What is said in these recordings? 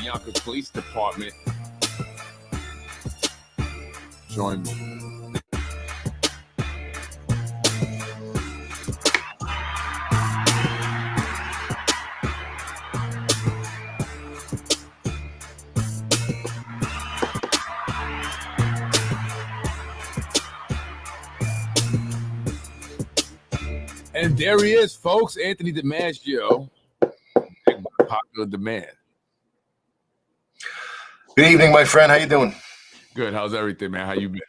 Yonkers Police Department. Join me. And there he is, folks, Anthony DiMaggio, popular demand. Good evening, my friend. How you doing? Good. How's everything, man? How you been?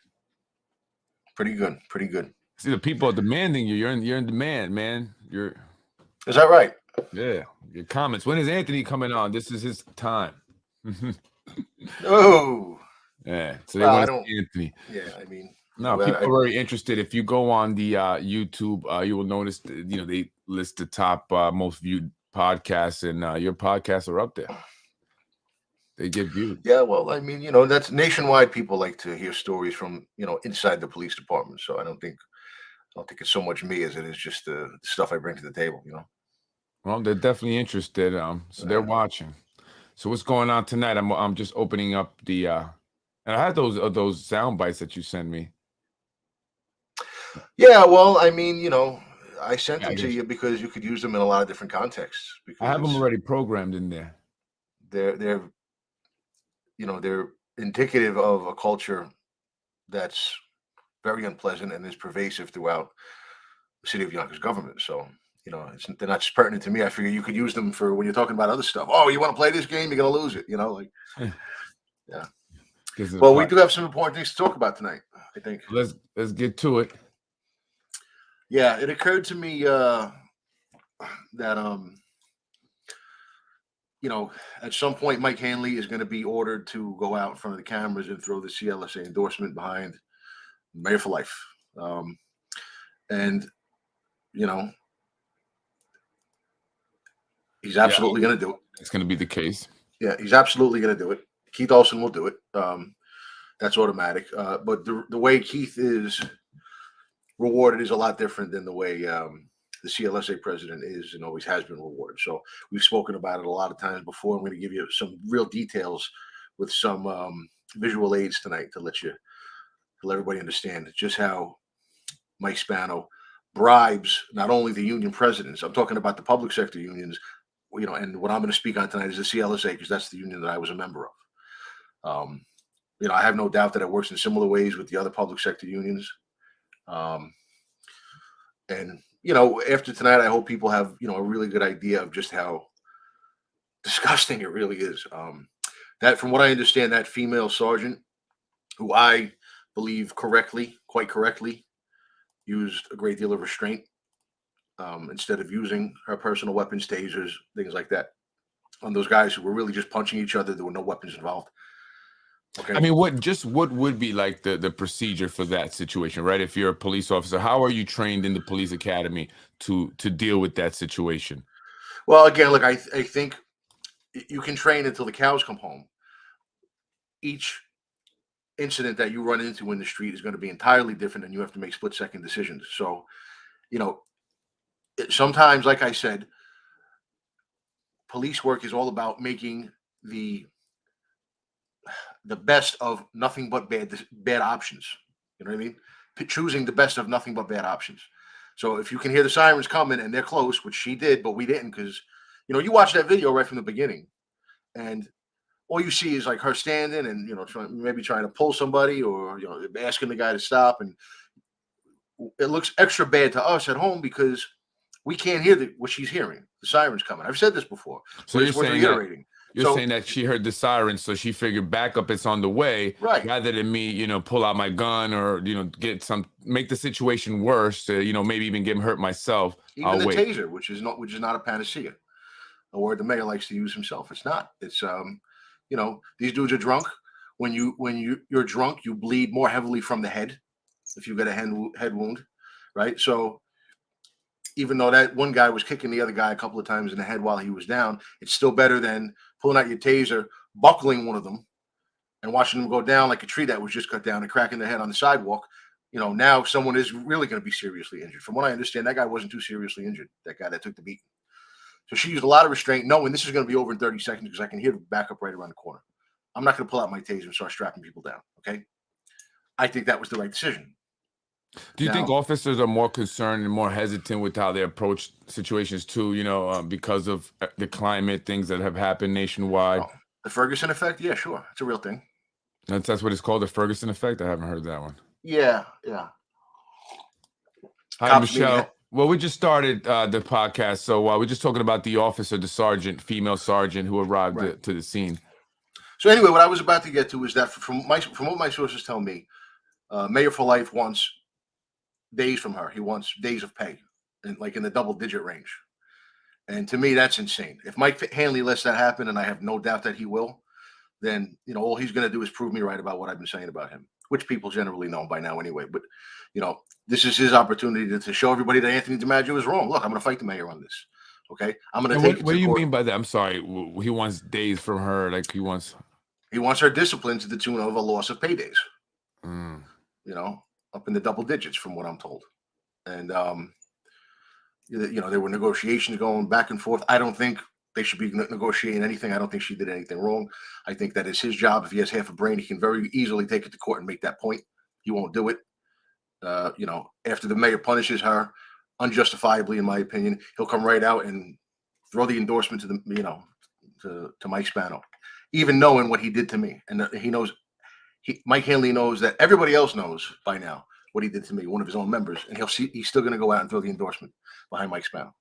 Pretty good. Pretty good. See, the people are demanding you. You're in demand, man. Is that right? Yeah. Your comments. When is Anthony coming on? This is his time. Oh. Yeah. So they want to see Anthony. Yeah, I mean. No, people are very interested. If you go on the YouTube, you will notice that, they list the top most viewed podcasts, and your podcasts are up there. They get viewed. Yeah, well, I mean, that's nationwide. People like to hear stories from, inside the police department. So I don't think it's so much me as it is just the stuff I bring to the table, Well, they're definitely interested. So they're watching. So what's going on tonight? I'm just opening up the and I had those sound bites that you sent me. Yeah, well, I mean, I sent them to you because you could use them in a lot of different contexts. Because I have them already programmed in there. They're indicative of a culture that's very unpleasant and is pervasive throughout the city of Yonkers government. So, they're not just pertinent to me. I figure you could use them for when you're talking about other stuff. Oh, you want to play this game? You're going to lose it. Yeah. Well, we do have some important things to talk about tonight, I think. Let's get to it. Yeah, it occurred to me that at some point Mike Hanley is going to be ordered to go out in front of the cameras and throw the CLSA endorsement behind Mayor for Life. And he's absolutely going to do it. It's going to be the case. Yeah, he's absolutely going to do it. Keith Olsen will do it. That's automatic. But the way Keith is rewarded is a lot different than the way the CLSA president is and always has been rewarded. So we've spoken about it a lot of times before. I'm going to give you some real details with some visual aids tonight to let everybody understand just how Mike Spano bribes not only the union presidents. I'm talking about the public sector unions, and what I'm going to speak on tonight is the CLSA because that's the union that I was a member of. I have no doubt that it works in similar ways with the other public sector unions. And after tonight, I hope people have, a really good idea of just how disgusting it really is. That, from what I understand, that female sergeant, who I believe quite correctly, used a great deal of restraint instead of using her personal weapons, tasers, things like that, on those guys who were really just punching each other. There were no weapons involved. Okay. I mean, what would be like the procedure for that situation, right? If you're a police officer, how are you trained in the police academy to deal with that situation? Well, again, look, I think you can train until the cows come home. Each incident that you run into in the street is going to be entirely different, and you have to make split-second decisions. So, sometimes, like I said, police work is all about making the best of nothing but bad options. You know what I mean? Choosing the best of nothing but bad options. So if you can hear the sirens coming and they're close, which she did, but we didn't, because you watch that video right from the beginning, and all you see is like her standing and maybe trying to pull somebody or asking the guy to stop, and it looks extra bad to us at home because we can't hear what she's hearing. The sirens coming. I've said this before. So you're saying reiterating. You're saying that she heard the sirens, so she figured backup is on the way, right? Rather than me, pull out my gun or make the situation worse. Maybe even get hurt myself. Even the taser, which is not a panacea, a word the mayor likes to use himself. It's not. It's these dudes are drunk. When you're drunk, you bleed more heavily from the head if you get a head wound, right? So even though that one guy was kicking the other guy a couple of times in the head while he was down, it's still better than pulling out your taser, buckling one of them, and watching them go down like a tree that was just cut down and cracking their head on the sidewalk. Now someone is really going to be seriously injured. From what I understand, that guy wasn't too seriously injured, that guy that took the beating. So she used a lot of restraint, knowing this is going to be over in 30 seconds because I can hear the backup right around the corner. I'm not going to pull out my taser and start strapping people down. Okay. I think that was the right decision. Do you think Now, officers are more concerned and more hesitant with how they approach situations too? Because of the climate, things that have happened nationwide. the Ferguson effect, yeah, sure, it's a real thing. That's what it's called, the Ferguson effect. I haven't heard that one. Yeah. Hi, Cops Michelle. Well, we just started the podcast, so we're just talking about the officer, the sergeant, female sergeant who arrived to the scene. So anyway, what I was about to get to is that from what my sources tell me, Mayor for Life wants days from her. He wants days of pay, in the double-digit range. And to me, that's insane. If Mike Hanley lets that happen, and I have no doubt that he will, then all he's going to do is prove me right about what I've been saying about him, which people generally know by now anyway. But this is his opportunity to show everybody that Anthony DiMaggio is wrong. Look, I'm going to fight the mayor on this. Okay, I'm going to take. What do you mean by that? I'm sorry. He wants days from her, like he wants her discipline to the tune of a loss of paydays. Up in the double digits, from what I'm told. And there were negotiations going back and forth. I don't think they should be negotiating anything. I don't think she did anything wrong. I think that is his job. If he has half a brain, he can very easily take it to court and make that point. He won't do it. After the mayor punishes her unjustifiably, in my opinion, he'll come right out and throw the endorsement to Mike Spano, even knowing what he did to me. And he knows, Mike Hanley knows that everybody else knows by now what he did to me, one of his own members, and he's still going to go out and throw the endorsement behind Mike Spano.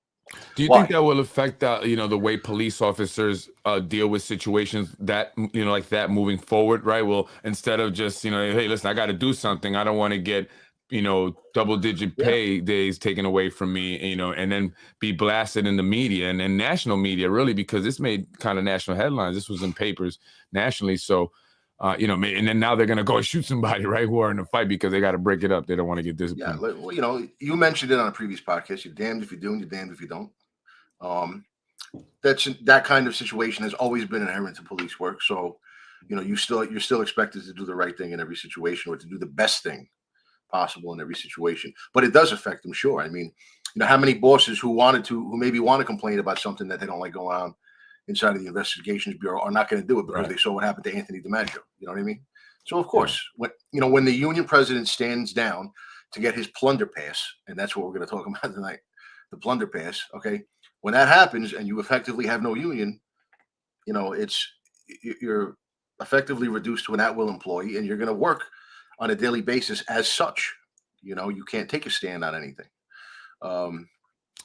Do you think that will affect the way police officers deal with situations that like that moving forward, right? Well, instead of just hey, listen, I got to do something. I don't want to get double-digit pay days taken away from me, and then be blasted in the media and national media, really, because this made kind of national headlines. This was in papers nationally, so. And then now they're going to go and shoot somebody, right, who are in a fight because they got to break it up. They don't want to get disciplined. Yeah, well, you mentioned it on a previous podcast. You're damned if you do and you're damned if you don't. That kind of situation has always been inherent to police work. So, you're still expected to do the right thing in every situation, or to do the best thing possible in every situation. But it does affect them, sure. I mean, how many bosses who maybe want to complain about something that they don't like going on inside of the investigations bureau are not going to do it because they saw what happened to Anthony DiMaggio. You know what I mean? So of course, when the union president stands down to get his plunder pass, and that's what we're going to talk about tonight, the plunder pass. Okay, when that happens and you effectively have no union, you're effectively reduced to an at-will employee, and you're going to work on a daily basis as such. You can't take a stand on anything.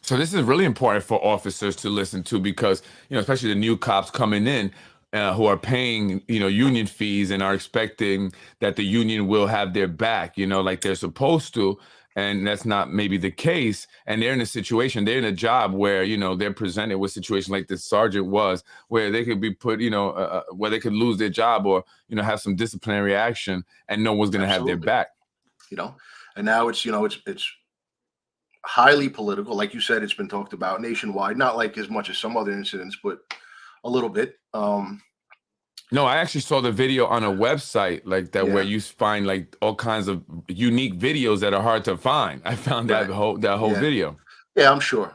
So this is really important for officers to listen to because, especially the new cops coming in who are paying, union fees and are expecting that the union will have their back, like they're supposed to. And that's not maybe the case. And they're in a situation, they're in a job where, they're presented with situations like this sergeant was, where they could be put, where they could lose their job or, have some disciplinary action and no one's going to have their back. And now it's highly political. Like you said, it's been talked about nationwide, not like as much as some other incidents, but a little bit. No, I actually saw the video on a website like that where you find like all kinds of unique videos that are hard to find. I found that whole video. Yeah, I'm sure.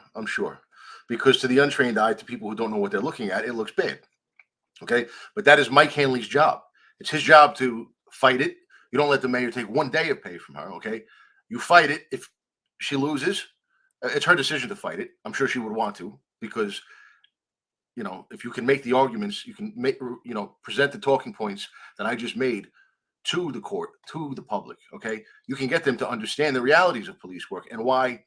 Because to the untrained eye, to people who don't know what they're looking at, it looks bad. Okay. But that is Mike Hanley's job. It's his job to fight it. You don't let the mayor take 1 day of pay from her. Okay. You fight it. If she loses, it's her decision to fight it. I'm sure she would want to, because, if you can make the arguments, you can present the talking points that I just made to the court, to the public. Okay. You can get them to understand the realities of police work and why,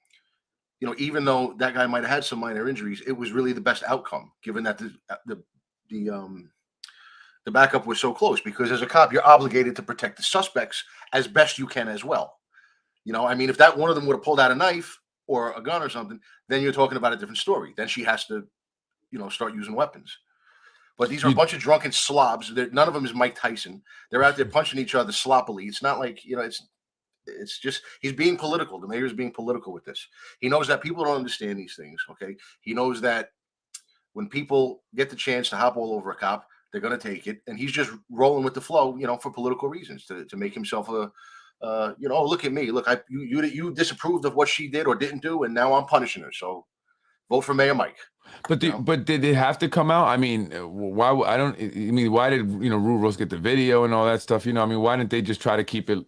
even though that guy might have had some minor injuries, it was really the best outcome, given that the backup was so close. Because as a cop, you're obligated to protect the suspects as best you can as well. If that one of them would have pulled out a knife or a gun or something, then you're talking about a different story. Then she has to, start using weapons. But these are a bunch of drunken slobs. None of them is Mike Tyson. They're out there punching each other sloppily. It's not like, it's just, he's being political. The mayor's being political with this. He knows that people don't understand these things. Okay. He knows that when people get the chance to hop all over a cop, they're going to take it. And he's just rolling with the flow, for political reasons, to make himself look at me. Look, you disapproved of what she did or didn't do, and now I'm punishing her. So Vote for Mayor Mike. But did it have to come out? I mean, why? I don't. I mean, why did Rule Rose get the video and all that stuff? I mean, why didn't they just try to keep it,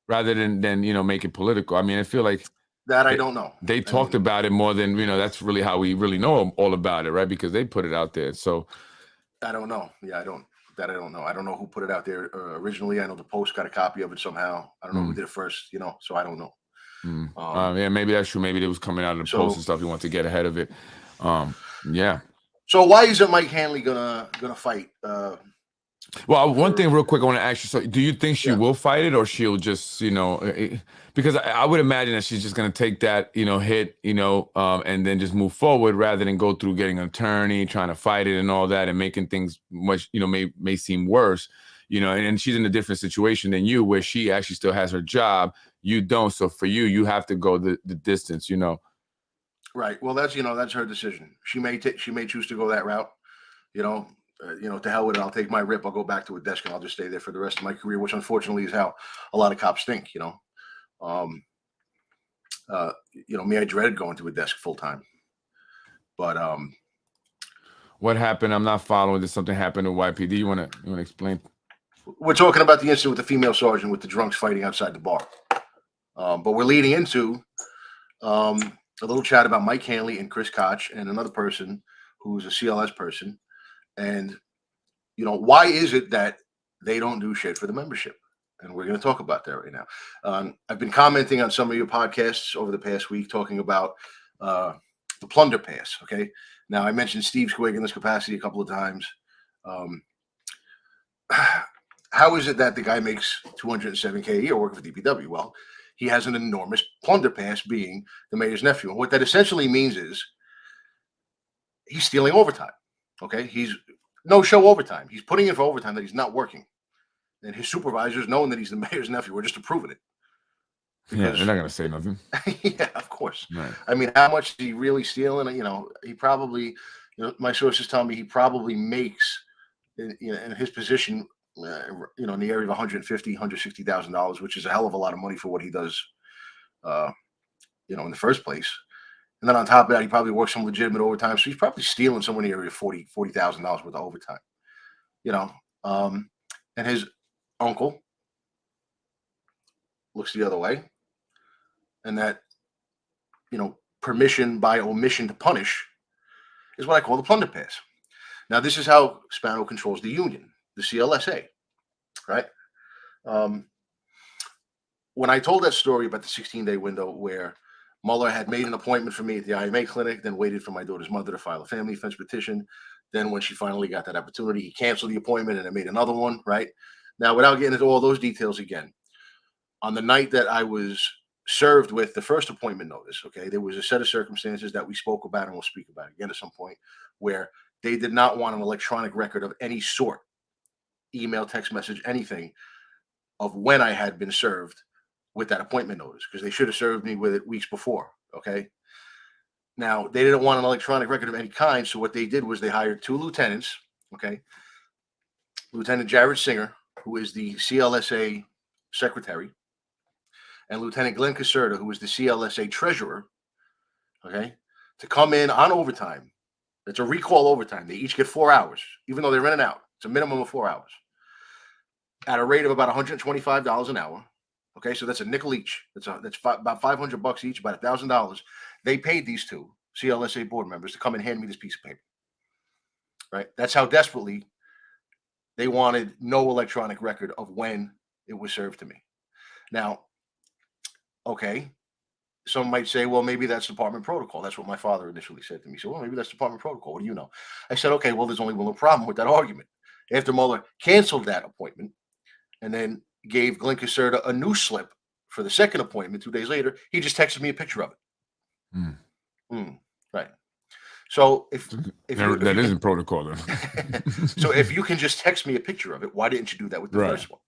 rather than make it political? I mean, I feel like that I don't know. They talked about it more than that's really how we really know all about it, right? Because they put it out there. So I don't know. Yeah, I don't know. I don't know who put it out there originally. I know the Post got a copy of it somehow. I don't know who did it first. So I don't know. Yeah, maybe that's true. Maybe it was coming out of the Post and stuff. You want to get ahead of it. Yeah. So why isn't Mike Hanley gonna fight? Well, one thing real quick, I want to ask you. So, do you think she will fight it, or she'll just, because I would imagine that she's just going to take that, hit, and then just move forward rather than go through getting an attorney, trying to fight it and all that, and making things much, may seem worse, and she's in a different situation than you, where she actually still has her job. You don't. So for you have to go the distance, Right. Well, that's her decision. She may choose to go that route, to hell with it. I'll take my rip. I'll go back to a desk and I'll just stay there for the rest of my career, which unfortunately is how a lot of cops think, me, I dreaded going to a desk full time, but, what happened? I'm not following. Did something happen to YPD? You want to explain? We're talking about the incident with the female sergeant with the drunks fighting outside the bar. But we're leading into, a little chat about Mike Hanley and Chris Koch and another person who's a CLS person. And, why is it that they don't do shit for the membership? And we're going to talk about that right now. I've been commenting on some of your podcasts over the past week, talking about the plunder pass. Okay. Now, I mentioned Steve Squig in this capacity a couple of times. How is it that the guy makes $207K a year working for DPW? Well, he has an enormous plunder pass, being the mayor's nephew. And what that essentially means is he's stealing overtime. Okay. He's no-show overtime. He's putting in for overtime that he's not working. And his supervisors, knowing that he's the mayor's nephew, are just approving it. Because, they're not going to say nothing. Yeah, of course. Right. I mean, how much is he really stealing? He probably, my sources tell me he probably makes, in his position, in the area of $150,000, $160,000, which is a hell of a lot of money for what he does, in the first place. And then on top of that, he probably works some legitimate overtime. So he's probably stealing somewhere in the area of $40,000 worth of overtime, and his uncle looks the other way. And that, permission by omission to punish is what I call the plunder pass. Now, this is how Spano controls the union, the CLSA, right? When I told that story about the 16-day window where Mueller had made an appointment for me at the IMA clinic, then waited for my daughter's mother to file a family defense petition. Then when she finally got that opportunity, he canceled the appointment and then made another one, right? Now, without getting into all those details again, on the night that I was served with the first appointment notice, okay, there was a set of circumstances that we spoke about and we'll speak about again at some point, where they did not want an electronic record of any sort, email, text message, anything, of when I had been served with that appointment notice, because they should have served me with it weeks before, okay? Now, they didn't want an electronic record of any kind, so what they did was they hired two lieutenants, okay? Lieutenant Jared Singer, who is the CLSA secretary, and Lieutenant Glenn Caserta, who is the CLSA treasurer, okay, to come in on overtime. It's a recall overtime. They each get 4 hours, even though they're in and out. It's a minimum of 4 hours at a rate of about $125 an hour. Okay, so that's a nickel each. That's about $500 each, about $1,000. They paid these two CLSA board members to come and hand me this piece of paper. Right? That's how desperately they wanted no electronic record of when it was served to me. Now, okay, some might say, well, maybe that's department protocol. That's what my father initially said to me. So, well, maybe that's department protocol. What do you know? I said, okay, well, there's only one problem with that argument. After Mueller canceled that appointment and then gave Glenn Caserta a new slip for the second appointment 2 days later, he just texted me a picture of it. Right. So if that isn't protocol, then. So if you can just text me a picture of it, why didn't you do that with the first one?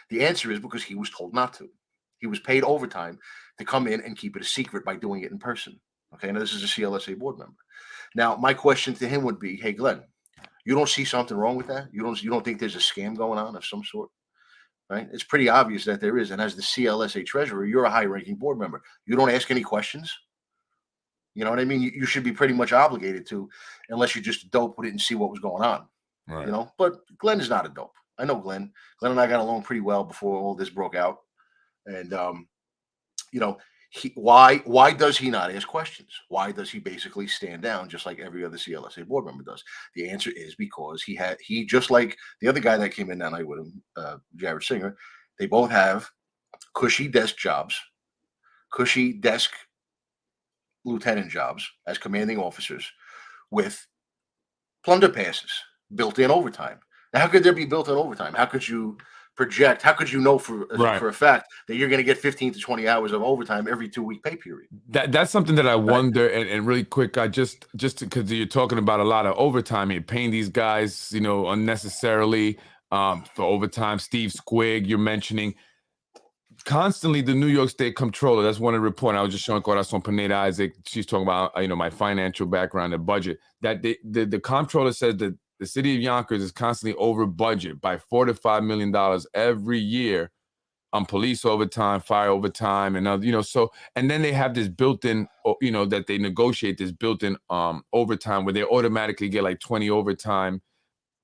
The answer is because he was told not to. He was paid overtime to come in and keep it a secret by doing it in person. Okay, now this is a CLSA board member. Now, my question to him would be, hey, Glenn, you don't see something wrong with that? You don't think there's a scam going on of some sort? Right? It's pretty obvious that there is. And as the CLSA treasurer, you're a high-ranking board member. You don't ask any questions? You know what I mean? You should be pretty much obligated to, unless you're just a dope who didn't see what was going on. Right. You know, but Glenn is not a dope. I know Glenn. Glenn and I got along pretty well before all this broke out. And you know, why does he not ask questions? Why does he basically stand down just like every other CLSA board member does? The answer is because he just like the other guy that came in that night with him, Jared Singer, they both have cushy desk jobs, cushy desk lieutenant jobs as commanding officers with plunder passes, built-in overtime. Now, how could there be built-in overtime? How could you project? How could you know for a fact that you're going to get 15 to 20 hours of overtime every 2-week pay period? That's something that I wonder. And really quick, I just because you're talking about a lot of overtime, you're paying these guys, you know, unnecessarily for overtime. Steve Squig, you're mentioning. Constantly, the New York State Comptroller, that's one of the report. I was just showing Corazon Pineda Isaac. She's talking about, you know, my financial background and budget. That the comptroller says that the city of Yonkers is constantly over budget by $4 to $5 million every year on police overtime, fire overtime, and other, you know. So, and then they have this built-in, you know, that they negotiate this built-in overtime where they automatically get like 20 overtime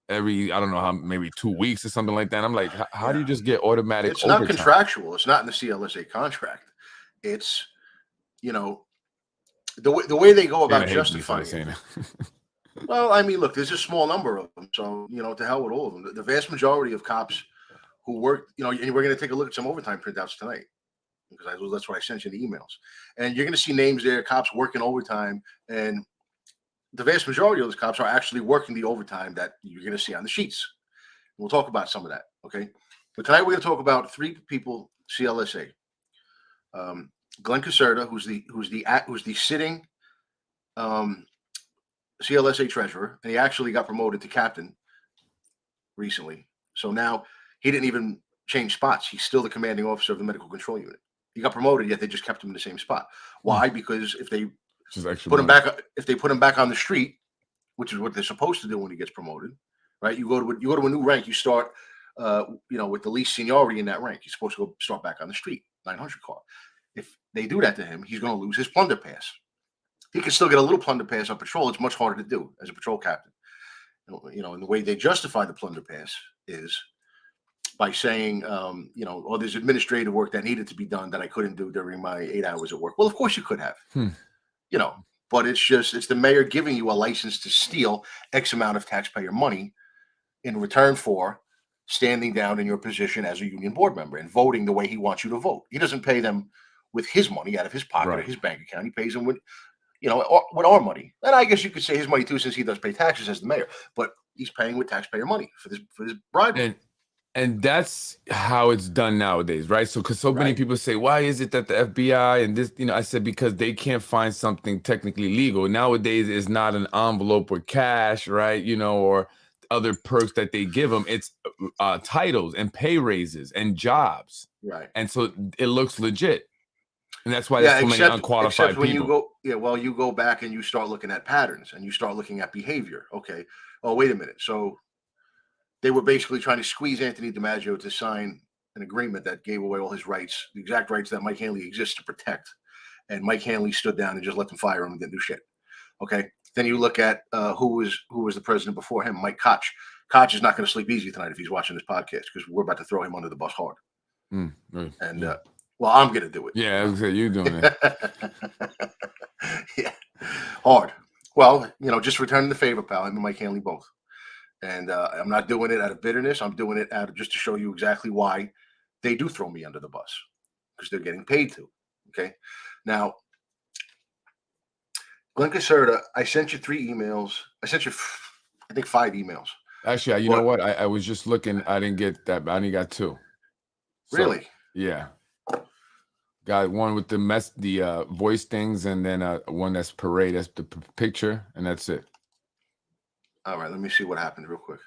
every, I don't know how, maybe 2 weeks or something like that. I'm like, how do you just get automatic? It's not contractual. It's not in the CLSA contract. It's, you know, the way they go about justifying it. Well, I mean, look, there's a small number of them, so you know, to hell with all of them. The vast majority of cops who work, you know, and we're going to take a look at some overtime printouts tonight because that's what I sent you in the emails, and you're going to see names there, cops working overtime, and the vast majority of those cops are actually working the overtime that you're going to see on the sheets. We'll talk about some of that, okay? But tonight we're going to talk about 3 people, CLSA. Glenn Caserta, who's the sitting CLSA treasurer, and he actually got promoted to captain recently. So now he didn't even change spots. He's still the commanding officer of the medical control unit. He got promoted, yet they just kept him in the same spot. Why? Because if they put him back on the street, which is what they're supposed to do when he gets promoted, right? You go to a new rank, you start, you know, with the least seniority in that rank. You're supposed to go start back on the street, 900 car. If they do that to him, he's going to lose his plunder pass. He can still get a little plunder pass on patrol. It's much harder to do as a patrol captain. You know, and the way they justify the plunder pass is by saying, you know, oh, there's administrative work that needed to be done that I couldn't do during my 8 hours of work. Well, of course you could have, you know, but it's the mayor giving you a license to steal X amount of taxpayer money in return for standing down in your position as a union board member and voting the way he wants you to vote. He doesn't pay them with his money out of his pocket or his bank account. He pays them with, you know, with our money. And I guess you could say his money too, since he does pay taxes as the mayor, but he's paying with taxpayer money for this bribe. And that's how it's done nowadays, right? So, because many people say, why is it that the FBI and this, you know, I said, because they can't find something technically legal. Nowadays, it's not an envelope with cash, right? You know, or other perks that they give them. It's titles and pay raises and jobs. Right. And so it looks legit. And that's why there's so many unqualified people. You go back and you start looking at patterns and you start looking at behavior. Okay. Oh, wait a minute. So they were basically trying to squeeze Anthony DiMaggio to sign an agreement that gave away all his rights, the exact rights that Mike Hanley exists to protect. And Mike Hanley stood down and just let them fire him and didn't do shit. Okay. Then you look at who was the president before him, Mike Koch. Koch is not going to sleep easy tonight if he's watching this podcast because we're about to throw him under the bus hard. Well, I'm going to do it. Yeah, I was going to say, you're doing it. Yeah, hard. Well, you know, just returning the favor, pal. Him and Mike Hanley both. And I'm not doing it out of bitterness. I'm doing it out of just to show you exactly why they do throw me under the bus, because they're getting paid to. Okay. Now, Glenn Caserta, I sent you 3 emails. I sent you, I think, 5 emails. Actually, you know what? I was just looking. I didn't get that. I only got 2. So, really? Yeah. Got one with the voice things, and then one that's parade. That's the picture, and that's it. All right, let me see what happened real quick.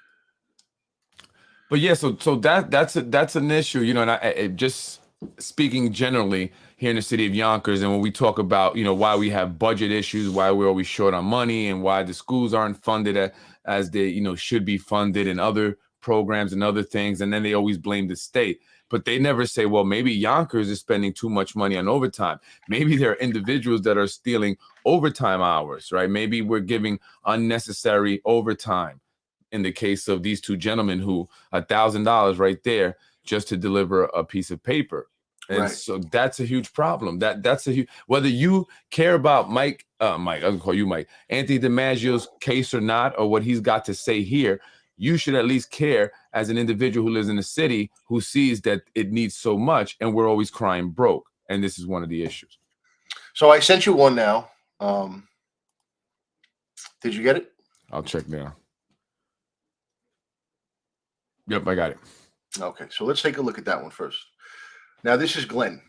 But yeah, so that's an issue, you know. And I just speaking generally here in the city of Yonkers, and when we talk about, you know, why we have budget issues, why we're always short on money, and why the schools aren't funded as they, you know, should be funded, and other programs and other things, and then they always blame the state. But they never say, well, maybe Yonkers is spending too much money on overtime. Maybe there are individuals that are stealing overtime hours, right? Maybe we're giving unnecessary overtime in the case of these two gentlemen who $1,000 right there just to deliver a piece of paper. And so that's a huge problem. That's a huge, whether you care about Mike, I'm gonna call you Mike, Anthony DiMaggio's case or not, or what he's got to say here, you should at least care as an individual who lives in the city who sees that it needs so much and we're always crying broke. And this is one of the issues. So I sent you one now. Did you get it? I'll check now. Yep, I got it. Okay, so let's take a look at that one first. Now, this is Glenn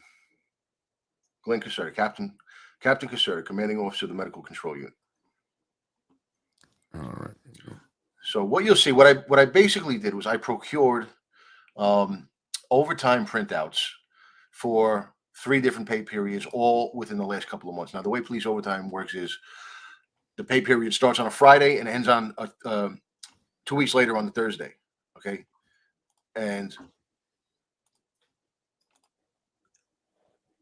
Caserta, Captain Caserta, commanding officer of the Medical Control Unit. All right. So what you'll see, what I basically did was I procured overtime printouts for 3 different pay periods, all within the last couple of months. Now, the way police overtime works is the pay period starts on a Friday and ends on 2 weeks later on the Thursday. Okay, and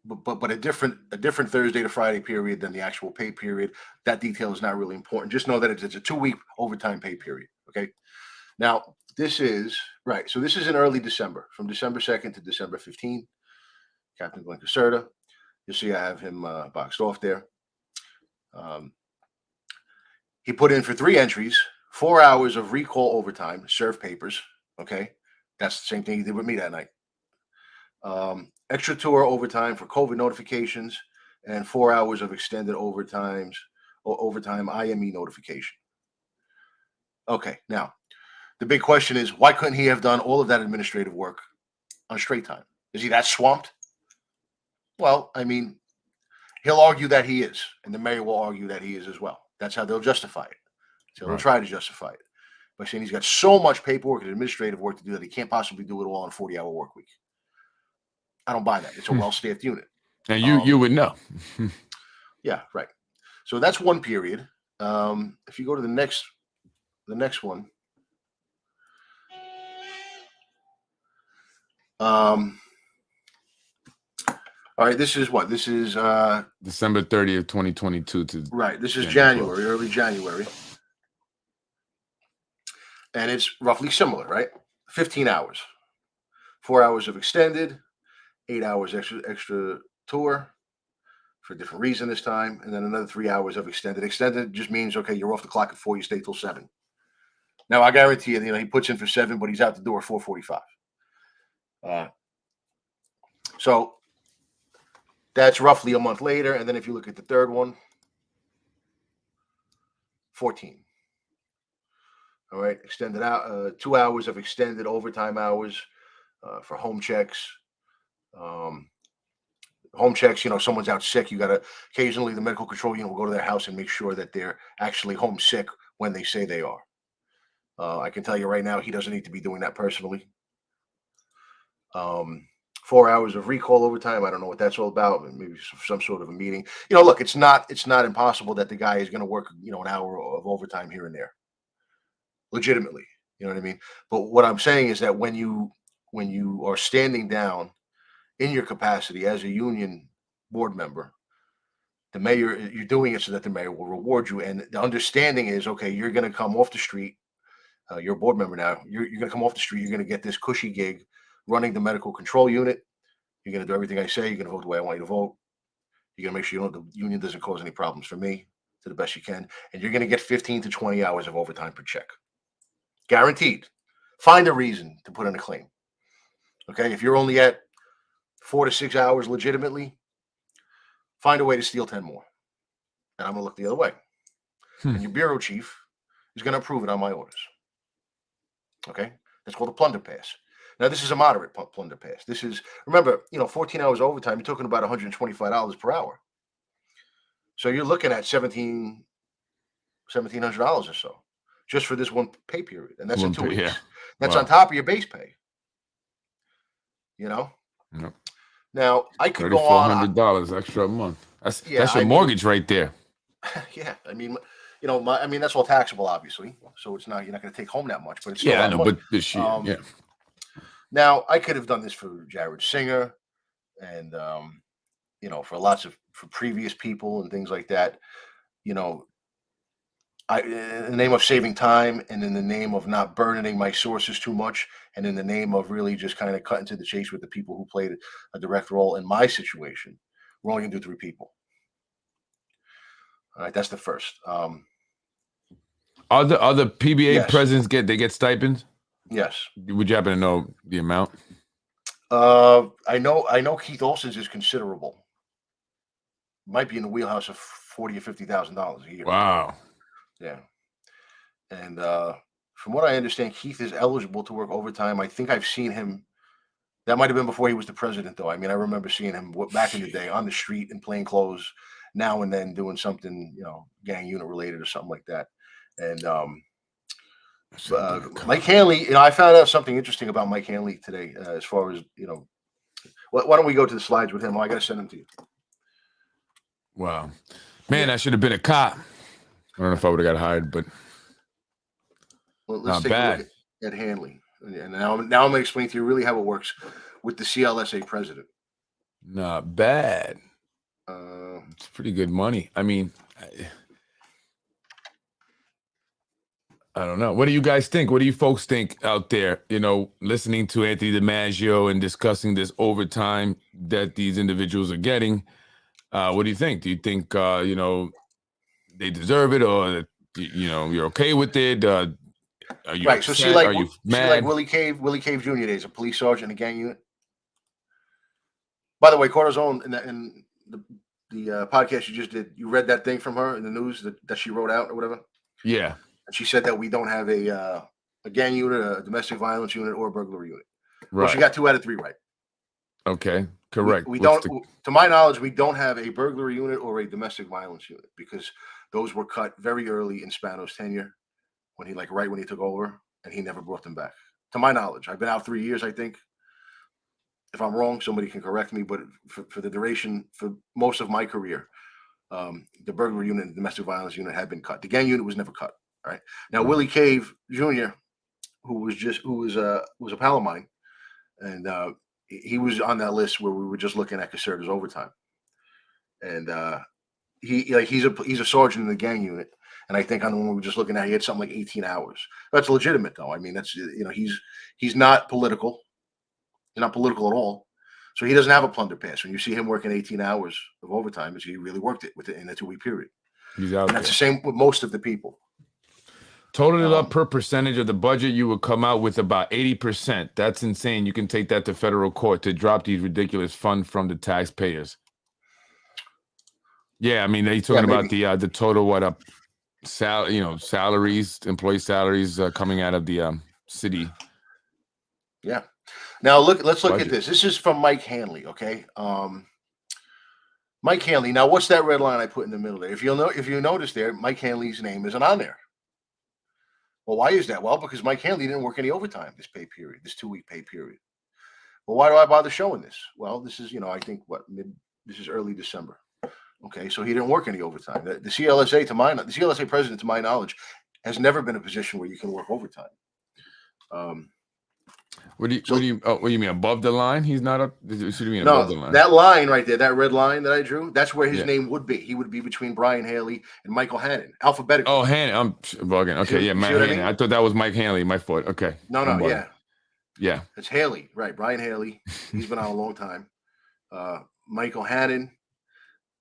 but a different Thursday to Friday period than the actual pay period. That detail is not really important. Just know that it's a 2-week overtime pay period. Okay. Now this is right. So this is in early December, from December 2nd to December 15th. Captain Glenn Caserta. You see, I have him boxed off there. He put in for 3 entries, 4 hours of recall overtime, serve papers. Okay, that's the same thing he did with me that night. Extra tour overtime for COVID notifications, and 4 hours of extended overtime IME notification. Okay, now the big question is, why couldn't he have done all of that administrative work on straight time? Is he that swamped? Well, I mean, he'll argue that he is, and the mayor will argue that he is as well. That's how they'll justify it. So they'll try to justify it by saying he's got so much paperwork and administrative work to do that he can't possibly do it all in a 40-hour work week. I don't buy that. It's a well-staffed unit. And you would know. Yeah, right. So that's one period. If you go to the next one. All right, this is what? This is December 30th, 2022 to right. This is January, early January. And it's roughly similar, right? 15 hours. 4 hours of extended, 8 hours extra tour for a different reason this time, and then another 3 hours of extended. Extended just means, okay, you're off the clock at 4, you stay till 7. Now, I guarantee you, he puts in for 7, but he's out the door at 4:45. So that's roughly a month later. And then if you look at the third one, 14. All right, extended out 2 hours of extended overtime hours for home checks. Home checks, someone's out sick. You got to occasionally the medical control unit will go to their house and make sure that they're actually home sick when they say they are. I can tell you right now, he doesn't need to be doing that personally. 4 hours of recall overtime. I don't know what that's all about. Maybe some sort of a meeting. Look, it's not impossible that the guy is going to work, an hour of overtime here and there. Legitimately, you know what I mean? But what I'm saying is that when you are standing down in your capacity as a union board member, the mayor, you're doing it so that the mayor will reward you. And the understanding is, okay, you're going to come off the street. You're a board member now. You're going to come off the street. You're going to get this cushy gig running the medical control unit. You're going to do everything I say. You're going to vote the way I want you to vote. You're going to make sure the union doesn't cause any problems for me to the best you can. And you're going to get 15 to 20 hours of overtime per check. Guaranteed. Find a reason to put in a claim. Okay, if you're only at 4 to 6 hours legitimately, find a way to steal 10 more. And I'm going to look the other way. And your bureau chief is going to approve it on my orders. Okay, that's called a plunder pass. Now, this is a moderate plunder pass. This is, remember, 14 hours overtime, you're talking about $125 per hour. So you're looking at $1,700 or so just for this one pay period. And that's in 2 weeks. Yeah. That's on top of your base pay. Yep. Now, I could go on. $3,400 extra a month. That's your mortgage right there. Yeah. I mean, I mean, that's all taxable, obviously. So it's not, you're not going to take home that much, but it's still Yeah, a I lot of know, money. but this shit, yeah. Now I could have done this for Jared Singer and, for previous people and things like that. You know, in the name of saving time and in the name of not burdening my sources too much, and in the name of really just kind of cutting to the chase with the people who played a direct role in my situation, we're only going to do 3 people. All right, that's the first. Other PBA Yes. presidents get stipends? Yes. Would you happen to know the amount? I know Keith Olsen's is considerable. Might be in the wheelhouse of $40,000 or $50,000 a year. Wow. Yeah. And from what I understand, Keith is eligible to work overtime. I think I've seen him. That might have been before he was the president, though. I mean, I remember seeing him back in the day on the street in plain clothes, now and then doing something, gang unit related or something like that. And Mike Hanley, I found out something interesting about Mike Hanley today, as far as, why don't we go to the slides with him? I got to send them to you. Wow. Man, I should have been a cop. I don't know if I would have got hired, but let's take a look at Hanley. And now I'm going to explain to you really how it works with the CLSA president. Not bad. It's pretty good money. I mean, I don't know. What do you guys think? What do you folks think out there, listening to Anthony DiMaggio and discussing this overtime that these individuals are getting? What do you think? Do you think, they deserve it, or, you're okay with it? Are you right? upset? So are you mad? Like Willie Cave Jr. days, a police sergeant in a gang unit. By the way, Cortisone in the podcast you just did, you read that thing from her in the news that she wrote out or whatever. Yeah, and she said that we don't have a gang unit, a domestic violence unit, or a burglary unit. Right. Well, she got 2 out of 3 right. Okay, correct. We don't, to my knowledge, we don't have a burglary unit or a domestic violence unit because those were cut very early in Spano's tenure right when he took over, and he never brought them back. To my knowledge, I've been out 3 years, I think. If I'm wrong, somebody can correct me, but for the duration, for most of my career, the burglary unit and the domestic violence unit had been cut. The gang unit was never cut. All right. Now, Willie Cave Jr., who was a pal of mine, and he was on that list where we were just looking at Caserta's overtime. And he's a sergeant in the gang unit. And I think on the one we were just looking at, he had something like 18 hours. That's legitimate, though. I mean, that's, he's not political. He's not political at all. So he doesn't have a plunder pass. When you see him working 18 hours of overtime, he really worked it in a 2-week period. He's out. And that's the same with most of the people. Total it up per percentage of the budget, you would come out with about 80%. That's insane. You can take that to federal court to drop these ridiculous funds from the taxpayers. Yeah, I mean, they're talking about the total salaries, employee salaries coming out of the city. Yeah. Now let's look at this. This is from Mike Hanley. Okay. Mike Hanley. Now, what's that red line I put in the middle there? If you notice there, Mike Hanley's name isn't on there. Well, why is that? Well, because Mike Hanley didn't work any overtime this 2-week pay period. Well, why do I bother showing this? Well, this is, I think this is early December. Okay, so he didn't work any overtime. The CLSA president, to my knowledge, has never been in a position where you can work overtime. What do you mean above the line? He's not up. What do you mean no, above the line? That line right there, that red line that I drew, that's where his name would be. He would be between Brian Haley and Michael Hannon, alphabetically. Oh, Hannon, I'm bugging. Okay, Mike Hannon. I thought that was Mike Hanley. My fault. Okay. No, yeah. It's Haley, right? Brian Haley. He's been on a long time. Michael Hannon.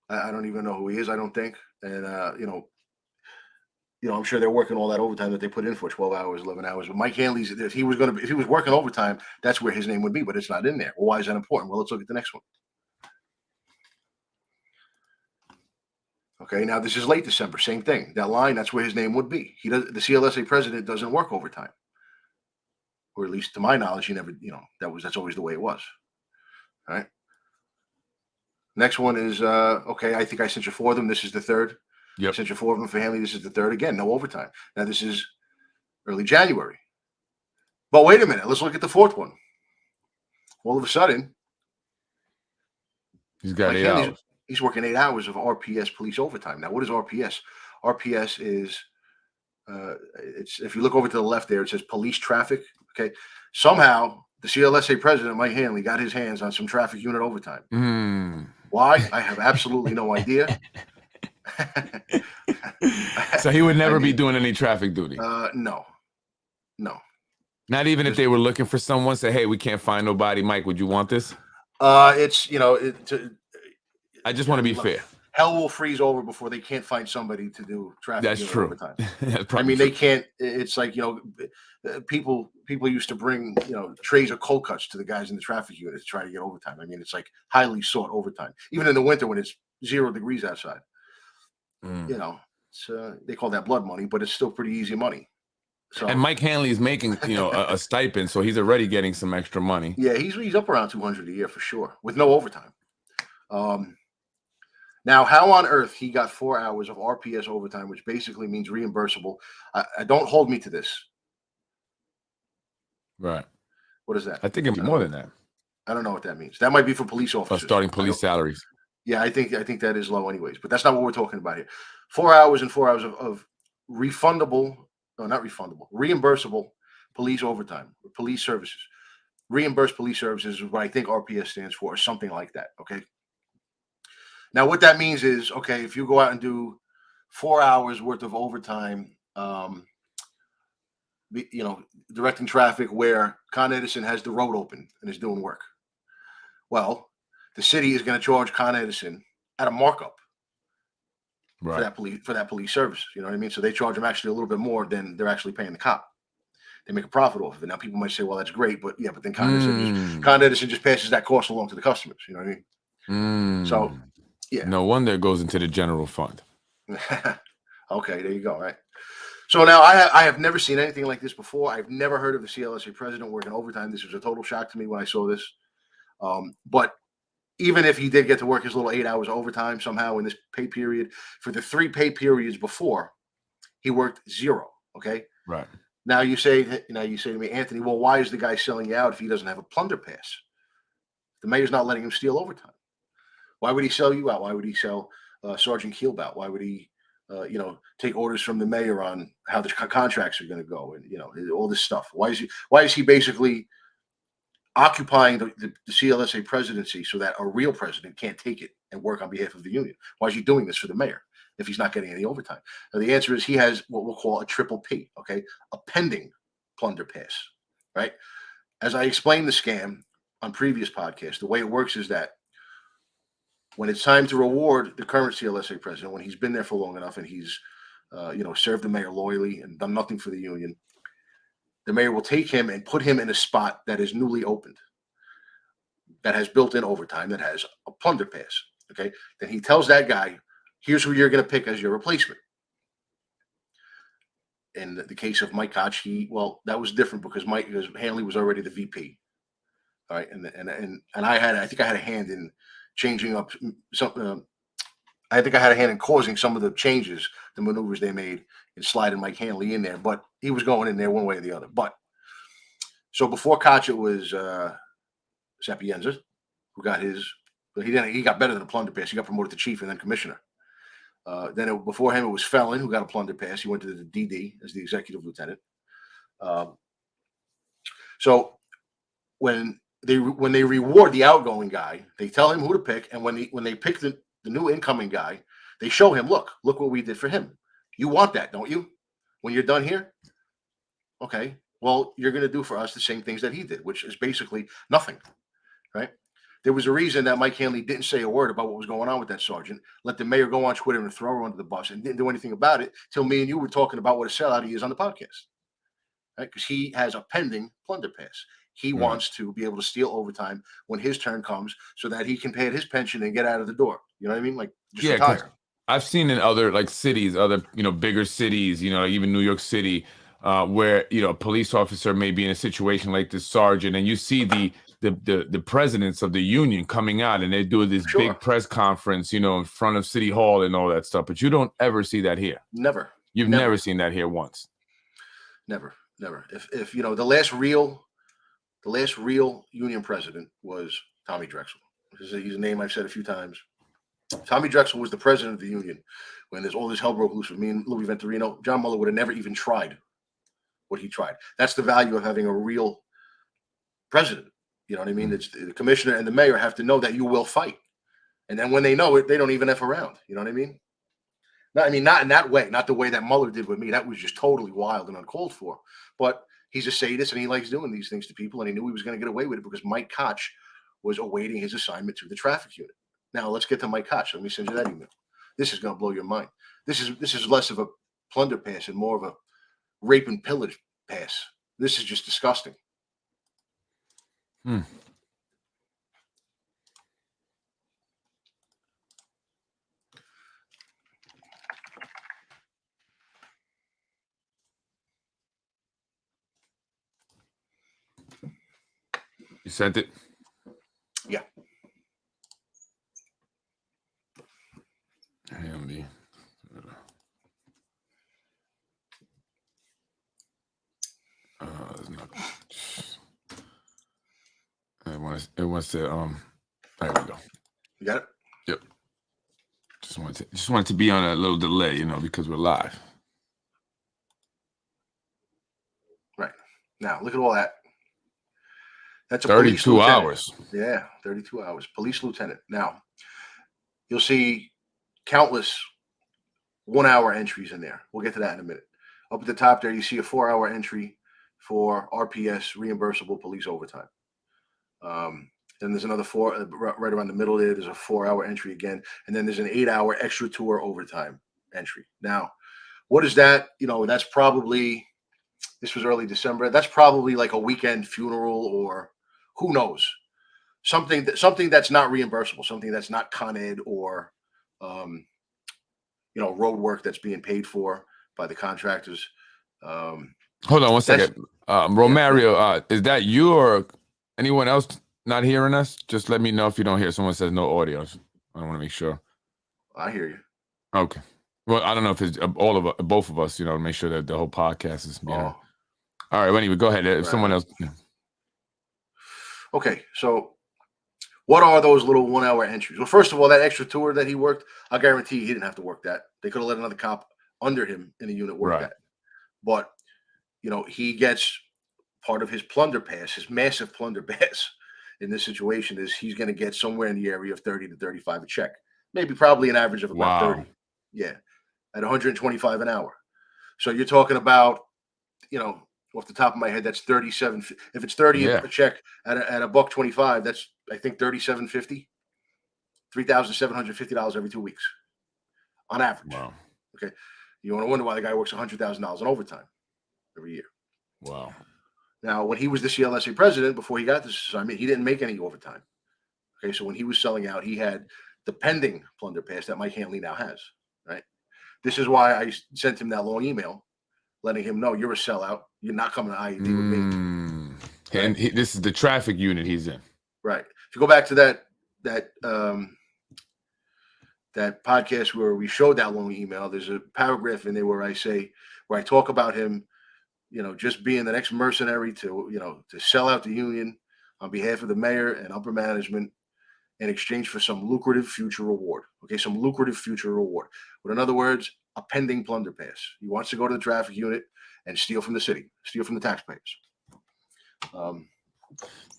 I don't even know who he is. I don't think. And I'm sure they're working all that overtime that they put in for 12 hours, 11 hours. But Mike Hanley's, if he was working overtime, that's where his name would be, but it's not in there. Well, why is that important? Well, let's look at the next one. Okay, now this is late December, same thing. That line, that's where his name would be. The CLSA president doesn't work overtime. Or at least to my knowledge, he never, that's always the way it was. All right. Next one is, I think I sent you 4 of them. This is the third. Yep. I sent you 4 of them for Hanley. This is the third. Again, no overtime. Now, this is early January. But wait a minute. Let's look at the 4th one. All of a sudden, he's got 8 hours. He's working 8 hours of RPS police overtime. Now, what is RPS? RPS is it's if you look over to the left there, it says police traffic. Okay, somehow the CLSA president Mike Hanley got his hands on some traffic unit overtime. Why? I have absolutely no idea. So he would never be doing any traffic duty. No. Not even if they were looking for someone. Say, hey, we can't find nobody. Mike, would you want this? It's I just want to be fair. Hell will freeze over before they can't find somebody to do traffic. That's true. Overtime. I mean, they can't. It's like people used to bring trays of cold cuts to the guys in the traffic unit to try to get overtime. I mean, it's like highly sought overtime, even in the winter when it's 0 degrees outside. It's they call that blood money, but it's still pretty easy money. So, and Mike Hanley is making a stipend, so he's already getting some extra money. Yeah, he's up around $200 a year for sure, with no overtime. Now, how on earth he got 4 hours of RPS overtime, which basically means reimbursable? I don't hold me to this. Right. What is that? I think it'd be more than that. I don't know what that means. That might be for police officers. Starting police salaries. Yeah, I think that is low anyways, but that's not what we're talking about here. 4 hours and 4 hours of refundable, no, not refundable, reimbursable police overtime, police services. Reimbursed police services is what I think RPS stands for, or something like that. Okay. Now, what that means is, okay, if you go out and do 4 hours worth of overtime, directing traffic where Con Edison has the road open and is doing work. Well, the city is going to charge Con Edison at a markup for that police service. You know what I mean? So they charge them actually a little bit more than they're actually paying the cop. They make a profit off of it. Now, people might say, well, that's great, but then Con Edison just passes that cost along to the customers. You know what I mean? So, yeah. No wonder it goes into the general fund. Okay, there you go. Right. So now I have never seen anything like this before. I've never heard of the CLSA president working overtime. This was a total shock to me when I saw this. But even if he did get to work his little 8 hours overtime somehow in this pay period, for the 3 pay periods before, he worked 0. Okay. Right. Now you say to me, Anthony, well, why is the guy selling you out if he doesn't have a plunder pass? The mayor's not letting him steal overtime. Why would he sell you out? Why would he sell Sergeant Keelb out? Why would he, take orders from the mayor on how the contracts are going to go and all this stuff? Why is he basically occupying the CLSA presidency so that a real president can't take it and work on behalf of the union? Why is he doing this for the mayor if he's not getting any overtime? Now, the answer is he has what we'll call a triple P, okay, a pending plunder pass, right? As I explained the scam on previous podcasts, the way it works is that when it's time to reward the current CLSA president, when he's been there for long enough and he's, served the mayor loyally and done nothing for the union, the mayor will take him and put him in a spot that is newly opened, that has built-in overtime, that has a plunder pass. Okay, then he tells that guy, "Here's who you're going to pick as your replacement." In the case of Mike Koch, that was different because Hanley was already the VP. All right, and I think I had a hand in changing up something. I think I had a hand in causing some of the changes, the maneuvers they made in sliding Mike Hanley in there, but he was going in there one way or the other. But so before Koch, it was Sapienza, who got he got better than a plunder pass. He got promoted to chief and then commissioner. Before him, it was Felon, who got a plunder pass. He went to the DD as the executive lieutenant. So when they reward the outgoing guy, they tell him who to pick, and when they pick the new incoming guy, they show him, look what we did for him. You want that, don't you? When you're done here, okay. Well, you're going to do for us the same things that he did, which is basically nothing, right? There was a reason that Mike Hanley didn't say a word about what was going on with that sergeant. Let the mayor go on Twitter and throw her under the bus, and didn't do anything about it till me and you were talking about what a sellout he is on the podcast, right? Because he has a pending plunder pass. He wants to be able to steal overtime when his turn comes so that he can pay his pension and get out of the door. You know what I mean? Like, just retire. I've seen in other cities, other, bigger cities, like even New York City, where, a police officer may be in a situation like this sergeant, and you see the presidents of the union coming out and they do this big press conference, in front of City Hall and all that stuff. But you don't ever see that here. Never. You've never seen that here once. Never. If the last real union president was Tommy Drexel. He's a name I've said a few times. Tommy Drexel was the president of the union when there's all this hell broke loose with me and Louis Venturino. John Mueller would have never even tried what he tried. That's the value of having a real president. You know what I mean? It's the commissioner and the mayor have to know that you will fight. And then when they know it, they don't even F around. You know what I mean? Not in that way, not the way that Mueller did with me. That was just totally wild and uncalled for. But he's a sadist and he likes doing these things to people. And he knew he was going to get away with it because Mike Koch was awaiting his assignment to the traffic unit. Now let's get to Mike Koch. Let me send you that email. This is going to blow your mind. This is less of a plunder pass and more of a rape and pillage pass. This is just disgusting. Hmm. You sent it? Yeah. Handy. It wants to there we go. You got it? Yep. Just wanted to be on a little delay, because we're live. Right. Now look at all that. That's a 32 hours. Yeah, 32 hours. Police lieutenant. Now, you'll see countless 1 hour entries in there. We'll get to that in a minute. Up at the top there, you see a 4 hour entry for RPS, reimbursable police overtime. Then there's another right around the middle there. There's a 4 hour entry again. And then there's an 8 hour extra tour overtime entry. Now, what is that? That's probably, this was early December. That's probably like a weekend funeral or who knows, something that's not reimbursable, something that's not Con Ed or, road work that's being paid for by the contractors. Hold on one second. Romario, is that you or anyone else not hearing us? Just let me know if you don't hear. Someone says no audio. I want to make sure. I hear you. Okay. Well, I don't know if it's both of us, to make sure that the whole podcast is, All right. Well, anyway, go ahead. Right. Someone else. Yeah. Okay. So what are those little 1 hour entries? Well, first of all, that extra tour that he worked, I guarantee he didn't have to work that. They could have let another cop under him in the unit work that. But, he gets part of his plunder pass, his massive plunder pass in this situation is he's going to get somewhere in the area of 30 to 35 a check. Maybe probably an average of about 30. Yeah. At 125 an hour. So you're talking about, off the top of my head, that's 37. If it's 30 a check at a $1.25, that's I think $37.50, $3,750 every 2 weeks on average. Wow. Okay. You want to wonder why the guy works $100,000 in overtime every year. Wow. Now, when he was the CLSA president, before he got this assignment, he didn't make any overtime. Okay. So when he was selling out, he had the pending plunder pass that Mike Hanley now has. Right. This is why I sent him that long email letting him know you're a sellout. You're not coming to IED with me. Right? And this is the traffic unit he's in. Right. If you go back to that podcast where we showed that long email, there's a paragraph in there where I talk about him, just being the next mercenary to sell out the union on behalf of the mayor and upper management in exchange for some lucrative future reward. Okay, some lucrative future reward. But in other words, a pending plunder pass. He wants to go to the traffic unit and steal from the city, steal from the taxpayers.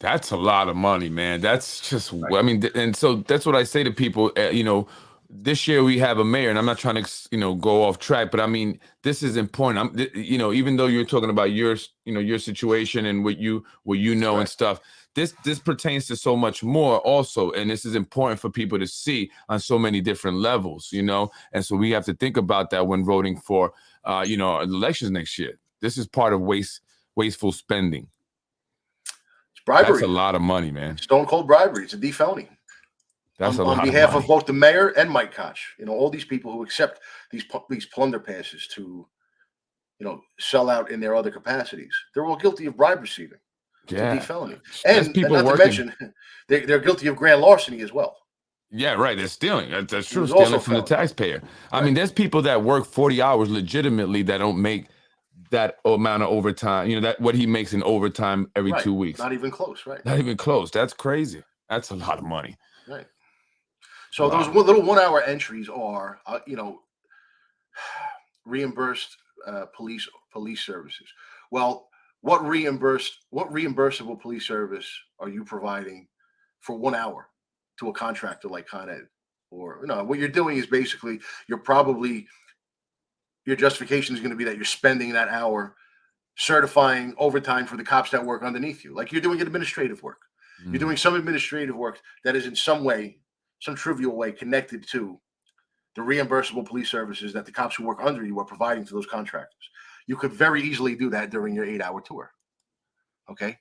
That's a lot of money, man. That's just, right. And so that's what I say to people, this year we have a mayor, and I'm not trying to, go off track, but this is important. Even though you're talking about your situation and what you know and stuff, this pertains to so much more also. And this is important for people to see on so many different levels, and so we have to think about that when voting for, elections next year. This is part of wasteful spending. It's bribery. That's a lot of money, man. Stone cold bribery. It's a D felony. That's on behalf of both the mayor and Mike Koch, all these people who accept these plunder passes to, sell out in their other capacities. They're all guilty of bribe receiving. It's a D felony. And not to mention, they're guilty of grand larceny as well. Yeah, right. They're stealing. That's true. Stealing from the taxpayer. Right. There's people that work 40 hours legitimately that don't make that amount of overtime. That what he makes in overtime every 2 weeks. Not even close. Right. Not even close. That's crazy. That's a lot of money. Right. So those Wow. little 1 hour entries are, reimbursed police services. Well, what reimbursable police service are you providing for 1 hour to a contractor like Con Ed? Or what you're doing is basically your justification is going to be that you're spending that hour certifying overtime for the cops that work underneath you. Like you're doing administrative work. You're doing some administrative work that is in some way, some trivial way connected to the reimbursable police services that the cops who work under you are providing to those contractors. You could very easily do that during your 8 hour tour. Okay.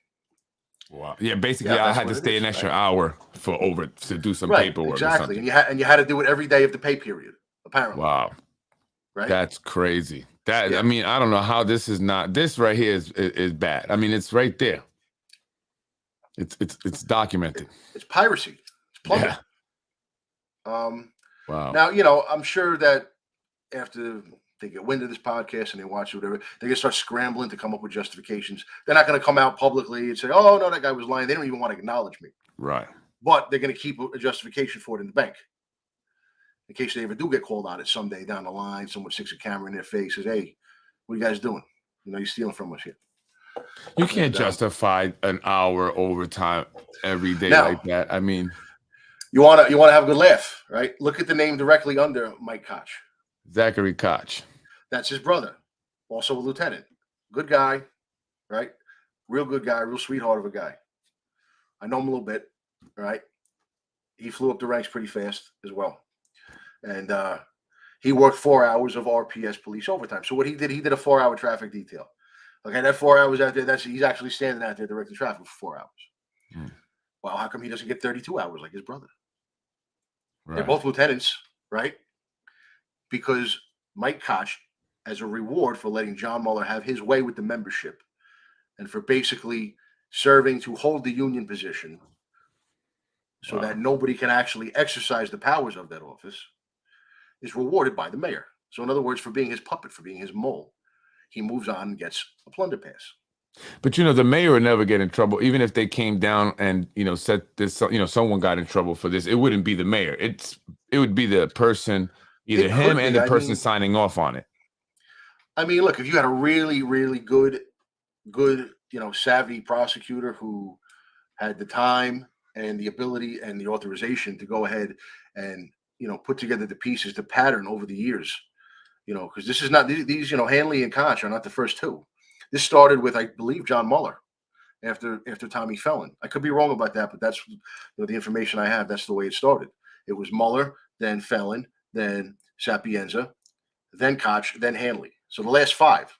Wow. Yeah, basically, I That's had what to it stay is, an extra right? hour to do some Right, paperwork or exactly. something. And you had to do it every day of the pay period, apparently. Wow. Right? That's crazy. I Yeah. mean, I don't know how this is not. This right here is bad. I mean, it's right there. It's documented. It's piracy. It's plumbing. Yeah. Wow. Now, I'm sure that after they get wind of this podcast and they watch it, whatever, they're gonna start scrambling to come up with justifications. They're not gonna come out publicly and say, "Oh no, that guy was lying." They don't even want to acknowledge me. Right. But they're gonna keep a justification for it in the bank in case they ever do get called on it someday down the line. Someone sticks a camera in their face, says, "Hey, what are you guys doing? You're stealing from us here." You can't justify an hour overtime every day Now, like that. I mean, you wanna have a good laugh, right? Look at the name directly under Mike Koch. Zachary Koch. That's his brother, also a lieutenant. Good guy, right? Real good guy, real sweetheart of a guy. I know him a little bit, right? He flew up the ranks pretty fast as well. And he worked 4 hours of RPS police overtime. So what he did a 4 hour traffic detail. Okay, that 4 hours out there, he's actually standing out there directing traffic for 4 hours. Well, how come he doesn't get 32 hours like his brother? Right. They're both lieutenants, right? Because Mike Koch, as a reward for letting John Mueller have his way with the membership and for basically serving to hold the union position so that nobody can actually exercise the powers of that office, is rewarded by the mayor. So in other words, for being his puppet, for being his mole, he moves on and gets a plunder pass. But the mayor would never get in trouble, even if they came down and said this. Someone got in trouble for this. It wouldn't be the mayor. It would be the person, either him and the person signing off on it. I mean, look, if you had a really, really good, savvy prosecutor who had the time and the ability and the authorization to go ahead and put together the pieces, the pattern over the years, because this is not these Hanley and Koch are not the first two. This started with, I believe, John Mueller after Tommy Felon. I could be wrong about that, but that's the information I have. That's the way it started. It was Mueller, then Felon, then Sapienza, then Koch, then Hanley. So the last five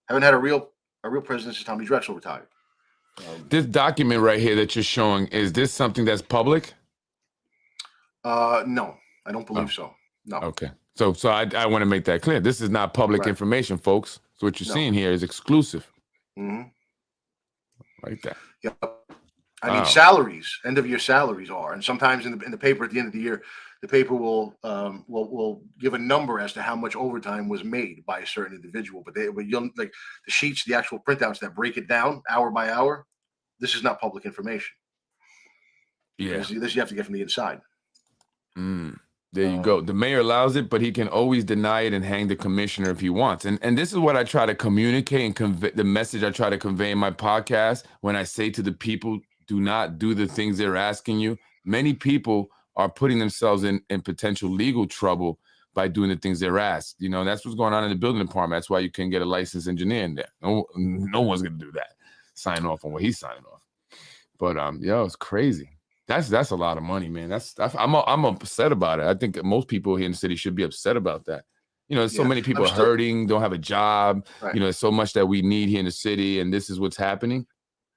haven't had a real president since Tommy Drexel retired. This document right here that you're showing, is this something that's public? No, I don't believe so. No. Okay. So I want to make that clear. This is not public information, folks. So what you're seeing here is exclusive. Mm-hmm. Like that. Yep. I mean, salaries, end of year salaries are, and sometimes in the paper at the end of the year, the paper will give a number as to how much overtime was made by a certain individual. But you'll like the sheets, the actual printouts that break it down hour by hour. This is not public information. Yeah. This you have to get from the inside. There you go. The mayor allows it, but he can always deny it and hang the commissioner if he wants. And this is what I try to communicate and convey, the message I try to convey in my podcast when I say to the people, do not do the things they're asking you. Many people are putting themselves in potential legal trouble by doing the things they're asked. That's what's going on in the building department. That's why you can get a licensed engineer in there. No one's going to do that. Sign off on what he's signing off. But it's crazy. That's a lot of money, man. I'm upset about it. I think most people here in the city should be upset about that. There's so many people hurting, don't have a job. Right. There's so much that we need here in the city, and this is what's happening.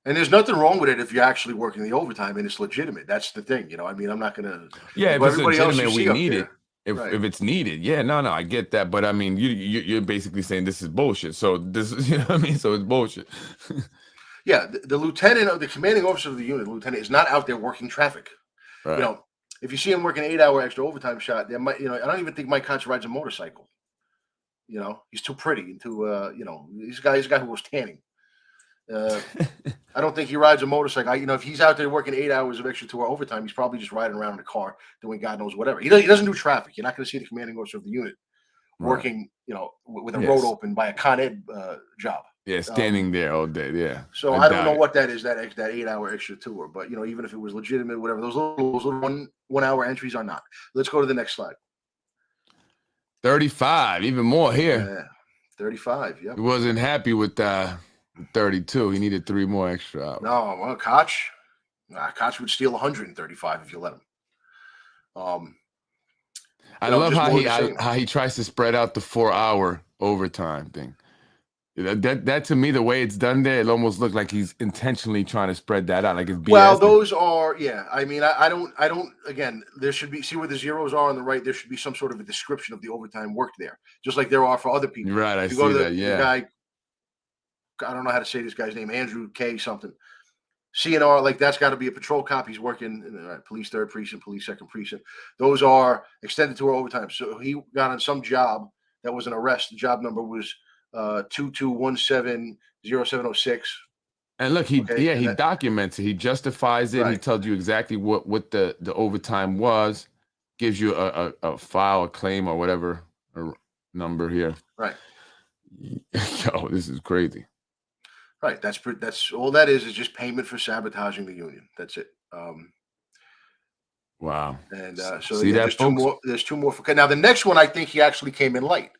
And there's nothing wrong with it if you're actually working the overtime and it's legitimate. That's the thing, I mean, I'm not gonna. Yeah, if it's legitimate, we need it. If it's needed, no, I get that. But I mean, you're basically saying this is bullshit. So this, what I mean. So it's bullshit. Yeah, the lieutenant, the commanding officer of the unit, the lieutenant, is not out there working traffic. Right. If you see him working 8 hour extra overtime shot, there might, I don't even think Mike Koch rides a motorcycle. He's too pretty and too, he's a guy who was tanning. I don't think he rides a motorcycle. If he's out there working 8 hours of extra 2 hour overtime, he's probably just riding around in a car doing God knows whatever. He doesn't do traffic. You're not going to see the commanding officer of the unit Right. working, with a road open by a Con Ed job. Yeah, standing there all day. Yeah. So I don't know what that is, that 8 hour extra tour. But even if it was legitimate, whatever, those little 1 hour entries are not. Let's go to the next slide. 35, even more here. Yeah, 35. Yep. He wasn't happy with 32. He needed 3 more extra hours. No, well, Koch would steal 135 if you let him. I love how he tries to spread out the 4-hour overtime thing. That to me, the way it's done there, it almost looked like he's intentionally trying to spread that out, like it's BS. Well, those are, yeah. I mean, I don't. Again, there should be, see where the zeros are on the right. There should be some sort of a description of the overtime work there, just like there are for other people. Right, I see that. Yeah. The guy, I don't know how to say this guy's name, Andrew K. something. CNR, like that's got to be a patrol cop. He's working in police 3rd precinct, police 2nd precinct. Those are extended tour overtime. So he got on some job that was an arrest. The job number was 22170706. And look, he documents it. He justifies it. Right. He tells you exactly what the overtime was, gives you a file, a claim, or whatever number here. Right. Yo, this is crazy. Right. That's all that is just payment for sabotaging the union. That's it. Wow. And so see that, there's two more. Now the next one, I think he actually came in light.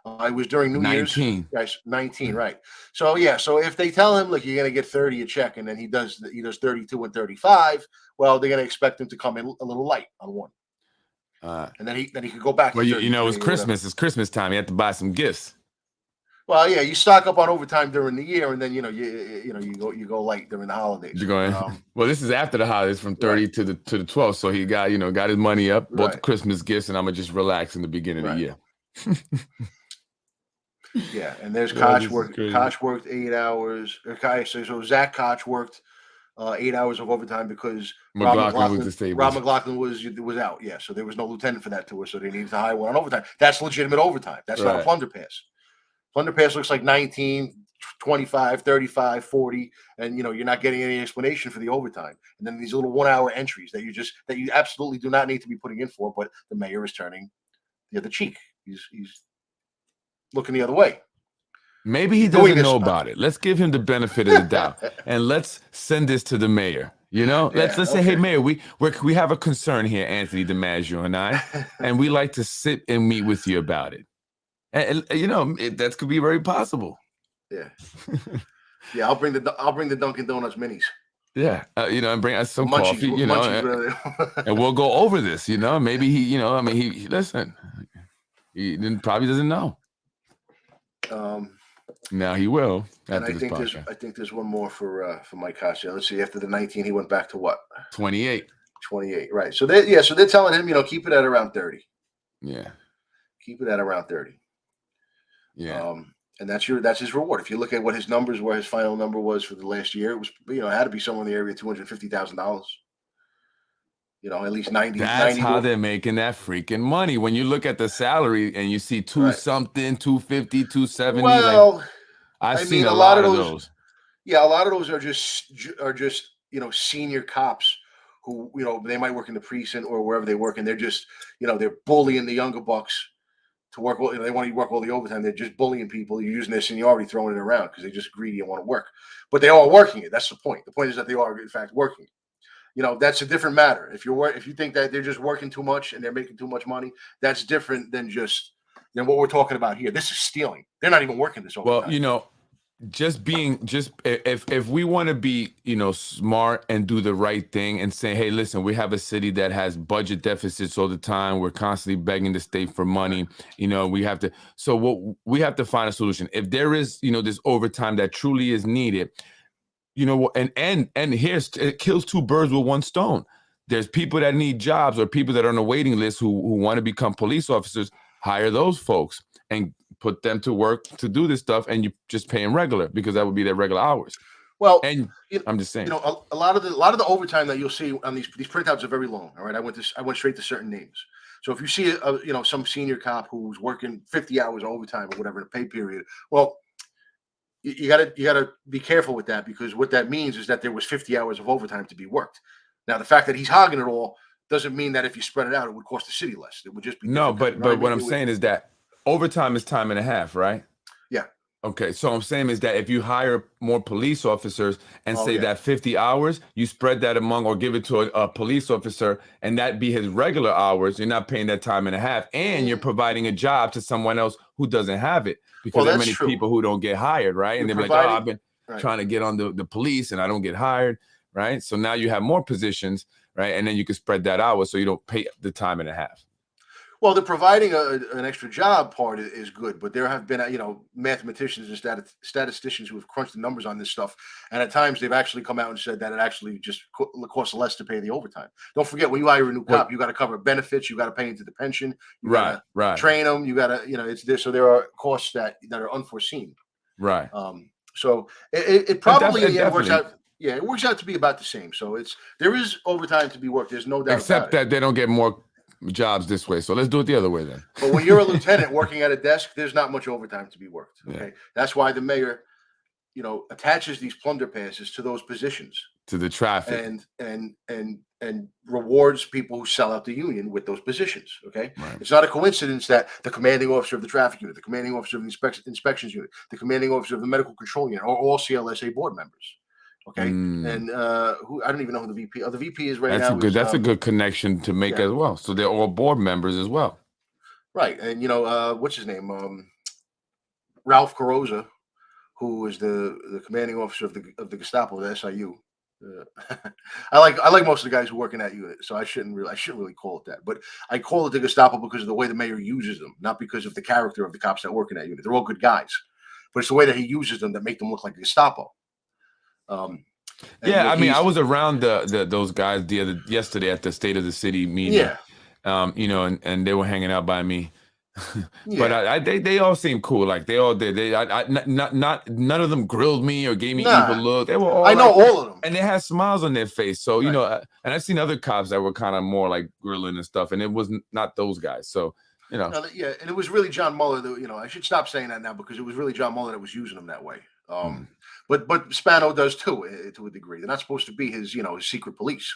It was during New 19. Year's. Guys, 19, right. So yeah, so if they tell him, look, you're gonna get 30 a check, and then he does 32 and 35, well, they're gonna expect him to come in a little light on one. And then he could go back. Well, it's Christmas. It's Christmas time. You have to buy some gifts. Well, yeah, you stock up on overtime during the year, and then you go light during the holidays. You're going. Well, this is after the holidays, from 30 to the 12th. So he got his money up, bought the Christmas gifts, and I'm gonna just relax in the beginning of the year. Yeah, and there's Koch worked. Koch worked 8 hours. Okay, so Zach Koch worked 8 hours of overtime because Rob McLaughlin was out. Yeah, so there was no lieutenant for that tour, so they needed to hire one on overtime. That's legitimate overtime. That's not a plunder pass. Plunder pass looks like 19, 25, 35, 40, and you're not getting any explanation for the overtime. And then these little 1 hour entries that you absolutely do not need to be putting in for, but the mayor is turning the other cheek. He's looking the other way. Maybe he doesn't know about it. Let's give him the benefit of the doubt, and let's send this to the mayor. Let's say, hey, mayor, we have a concern here, Anthony DiMaggio and I, and we like to sit and meet with you about it. And that could be very possible. Yeah, yeah. I'll bring the Dunkin' Donuts minis. Yeah, and bring us some coffee. And we'll go over this. Maybe he listen. He probably doesn't know. Now he will. And I think there's one more for Mike Koch. Let's see. After the 19, he went back to what? 28. 28. Right. So they're telling him, keep it at around 30. Yeah. Keep it at around 30. Yeah. And that's his reward. If you look at what his numbers were, his final number was for the last year, it was it had to be somewhere in the area of $250,000. At least 90. That's how they're making that freaking money. When you look at the salary and you see something, 250, 270. Well, I've seen a lot of those. Yeah, a lot of those are just senior cops who they might work in the precinct or wherever they work, and they're just they're bullying the younger bucks to work. They want to work all the overtime. They're just bullying people. You're using their seniority, throwing it around because they're just greedy and want to work. But they are working it. That's the point. The point is that they are in fact working. That's a different matter. If you think that they're just working too much and they're making too much money, that's different than what we're talking about here. This is stealing. They're not even working this overtime. Well, if we want to be, smart and do the right thing and say, hey, listen, we have a city that has budget deficits all the time. We're constantly begging the state for money. We have to find a solution. If there is, this overtime that truly is needed, and here's, it kills two birds with one stone. There's people that need jobs or people that are on a waiting list who want to become police officers. Hire those folks and put them to work to do this stuff, and you just pay them regular because that would be their regular hours. Well, and I'm just saying, a lot of the overtime that you'll see on these printouts are very long. All right, I went straight to certain names. So if you see some senior cop who's working 50 hours overtime or whatever in a pay period, well, you gotta be careful with that, because what that means is that there was 50 hours of overtime to be worked. Now, the fact that he's hogging it all doesn't mean that if you spread it out, it would cost the city less. It would just be No, different. but what I'm saying is that overtime is time and a half, right? Yeah. Okay, so I'm saying is that if you hire more police officers and say that 50 hours, you spread that among or give it to a police officer, and that be his regular hours, you're not paying that time and a half, and you're providing a job to someone else who doesn't have it, because there are many people who don't get hired, right? And they're like, oh, I've been trying to get on the police and I don't get hired, right? So now you have more positions, right? And then you can spread that hour so you don't pay the time and a half. Well, the providing an extra job part is good, but there have been, mathematicians and statisticians who have crunched the numbers on this stuff, and at times they've actually come out and said that it actually just costs less to pay the overtime. Don't forget, when you hire a new cop, you got to cover benefits, you got to pay into the pension, you got to train them, you got to, it's there. So there are costs that are unforeseen. Right. So it probably works out. Yeah, it works out to be about the same. So there is overtime to be worked. There's no doubt. Except that they don't get more jobs this way, so let's do it the other way then. But when you're a lieutenant working at a desk, there's not much overtime to be worked. Okay, that's why the mayor, attaches these plunder passes to those positions, to the traffic, and rewards people who sell out the union with those positions. Okay, right. It's not a coincidence that the commanding officer of the traffic unit, the commanding officer of the inspections unit, the commanding officer of the medical control unit are all CLSA board members. Okay, and who I don't even know who the VP. The VP is right now. That's a good connection to make as well. So they're all board members as well. Right, and what's his name? Ralph Carosa, who is the commanding officer of the Gestapo, the SIU. I like most of the guys who work in that unit, so I shouldn't really call it that. But I call it the Gestapo because of the way the mayor uses them, not because of the character of the cops that work in that unit. They're all good guys, but it's the way that he uses them that make them look like the Gestapo. I mean, I was around those guys yesterday at the State of the City meeting. Yeah. And they were hanging out by me. But they all seemed cool. Like they all did. None of them grilled me or gave me evil look. They were all. I know all of them, and they had smiles on their face. So and I've seen other cops that were kind of more like grilling and stuff, and it was not those guys. So and it was really John Mueller. I should stop saying that now, because it was really John Mueller that was using them that way. But Spano does too, to a degree. They're not supposed to be his secret police.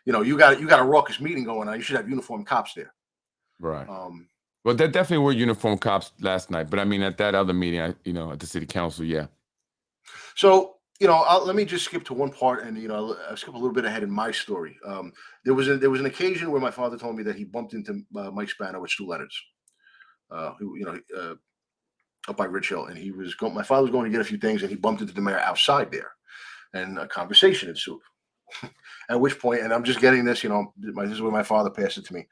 You got a raucous meeting going on. You should have uniformed cops there. Right. Well, there definitely were uniformed cops last night, but I mean at that other meeting, at the city council, yeah. So let me just skip to one part, and I'll skip a little bit ahead in my story. There was an occasion where my father told me that he bumped into Mike Spano with Stu Leonard's, who up by Rich Hill, and my father was going to get a few things, and he bumped into the mayor outside there, and a conversation ensued. At which point, and I'm just getting this, this is where my father passed it to me.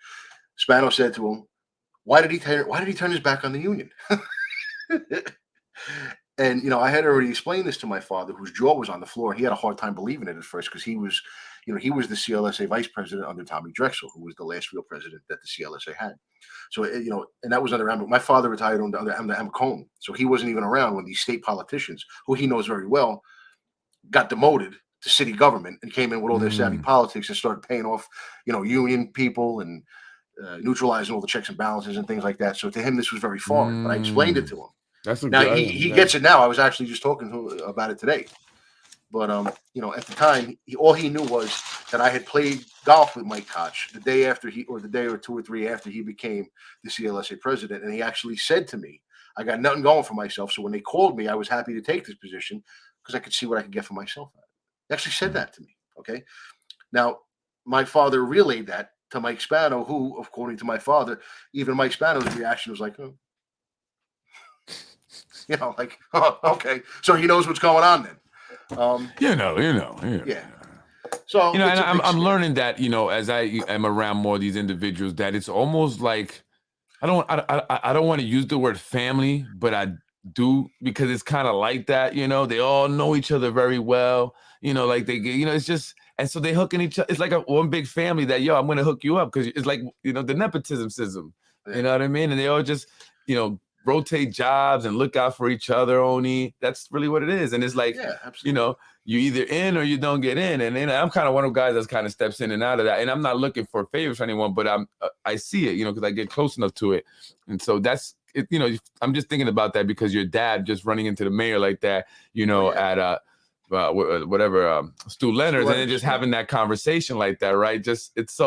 Spano said to him, "Why did he turn his back on the union?" And I had already explained this to my father, whose jaw was on the floor. He had a hard time believing it at first, because he was the CLSA vice president under Tommy Drexel, who was the last real president that the CLSA had. So and that was under Emma. My father retired under Emma Cohn, so he wasn't even around when these state politicians, who he knows very well, got demoted to city government and came in with all their savvy politics and started paying off, union people and neutralizing all the checks and balances and things like that. So to him, this was very foreign. But I explained it to him. He gets it now. I was actually just talking to him about it today. But at the time, all he knew was that I had played golf with Mike Koch the day after the day or 2 or 3 after he became the CLSA president, and he actually said to me, "I got nothing going for myself. So when they called me, I was happy to take this position because I could see what I could get for myself." He actually said that to me. Okay, now my father relayed that to Mike Spano, who, according to my father, even Mike Spano's reaction was like, "Oh." "Oh, okay, so he knows what's going on then." Yeah. So and I'm learning that as I am around more of these individuals, that it's almost like I don't want to use the word family, but I do, because it's kind of like that. They all know each other very well. Like they get, it's just, and so they hooking each other. It's like one big family that I'm going to hook you up, because it's like the nepotism system. Yeah. You know what I mean? And they all just rotate jobs and look out for each other only. That's really what it is. And it's like, you either in or you don't get in. And then I'm kind of one of the guys that's kind of steps in and out of that. And I'm not looking for favors for anyone, but I see it, because I get close enough to it. And so that's I'm just thinking about that because your dad just running into the mayor like that, at Stu Leonard's, and then just having that conversation like that, right? Just it's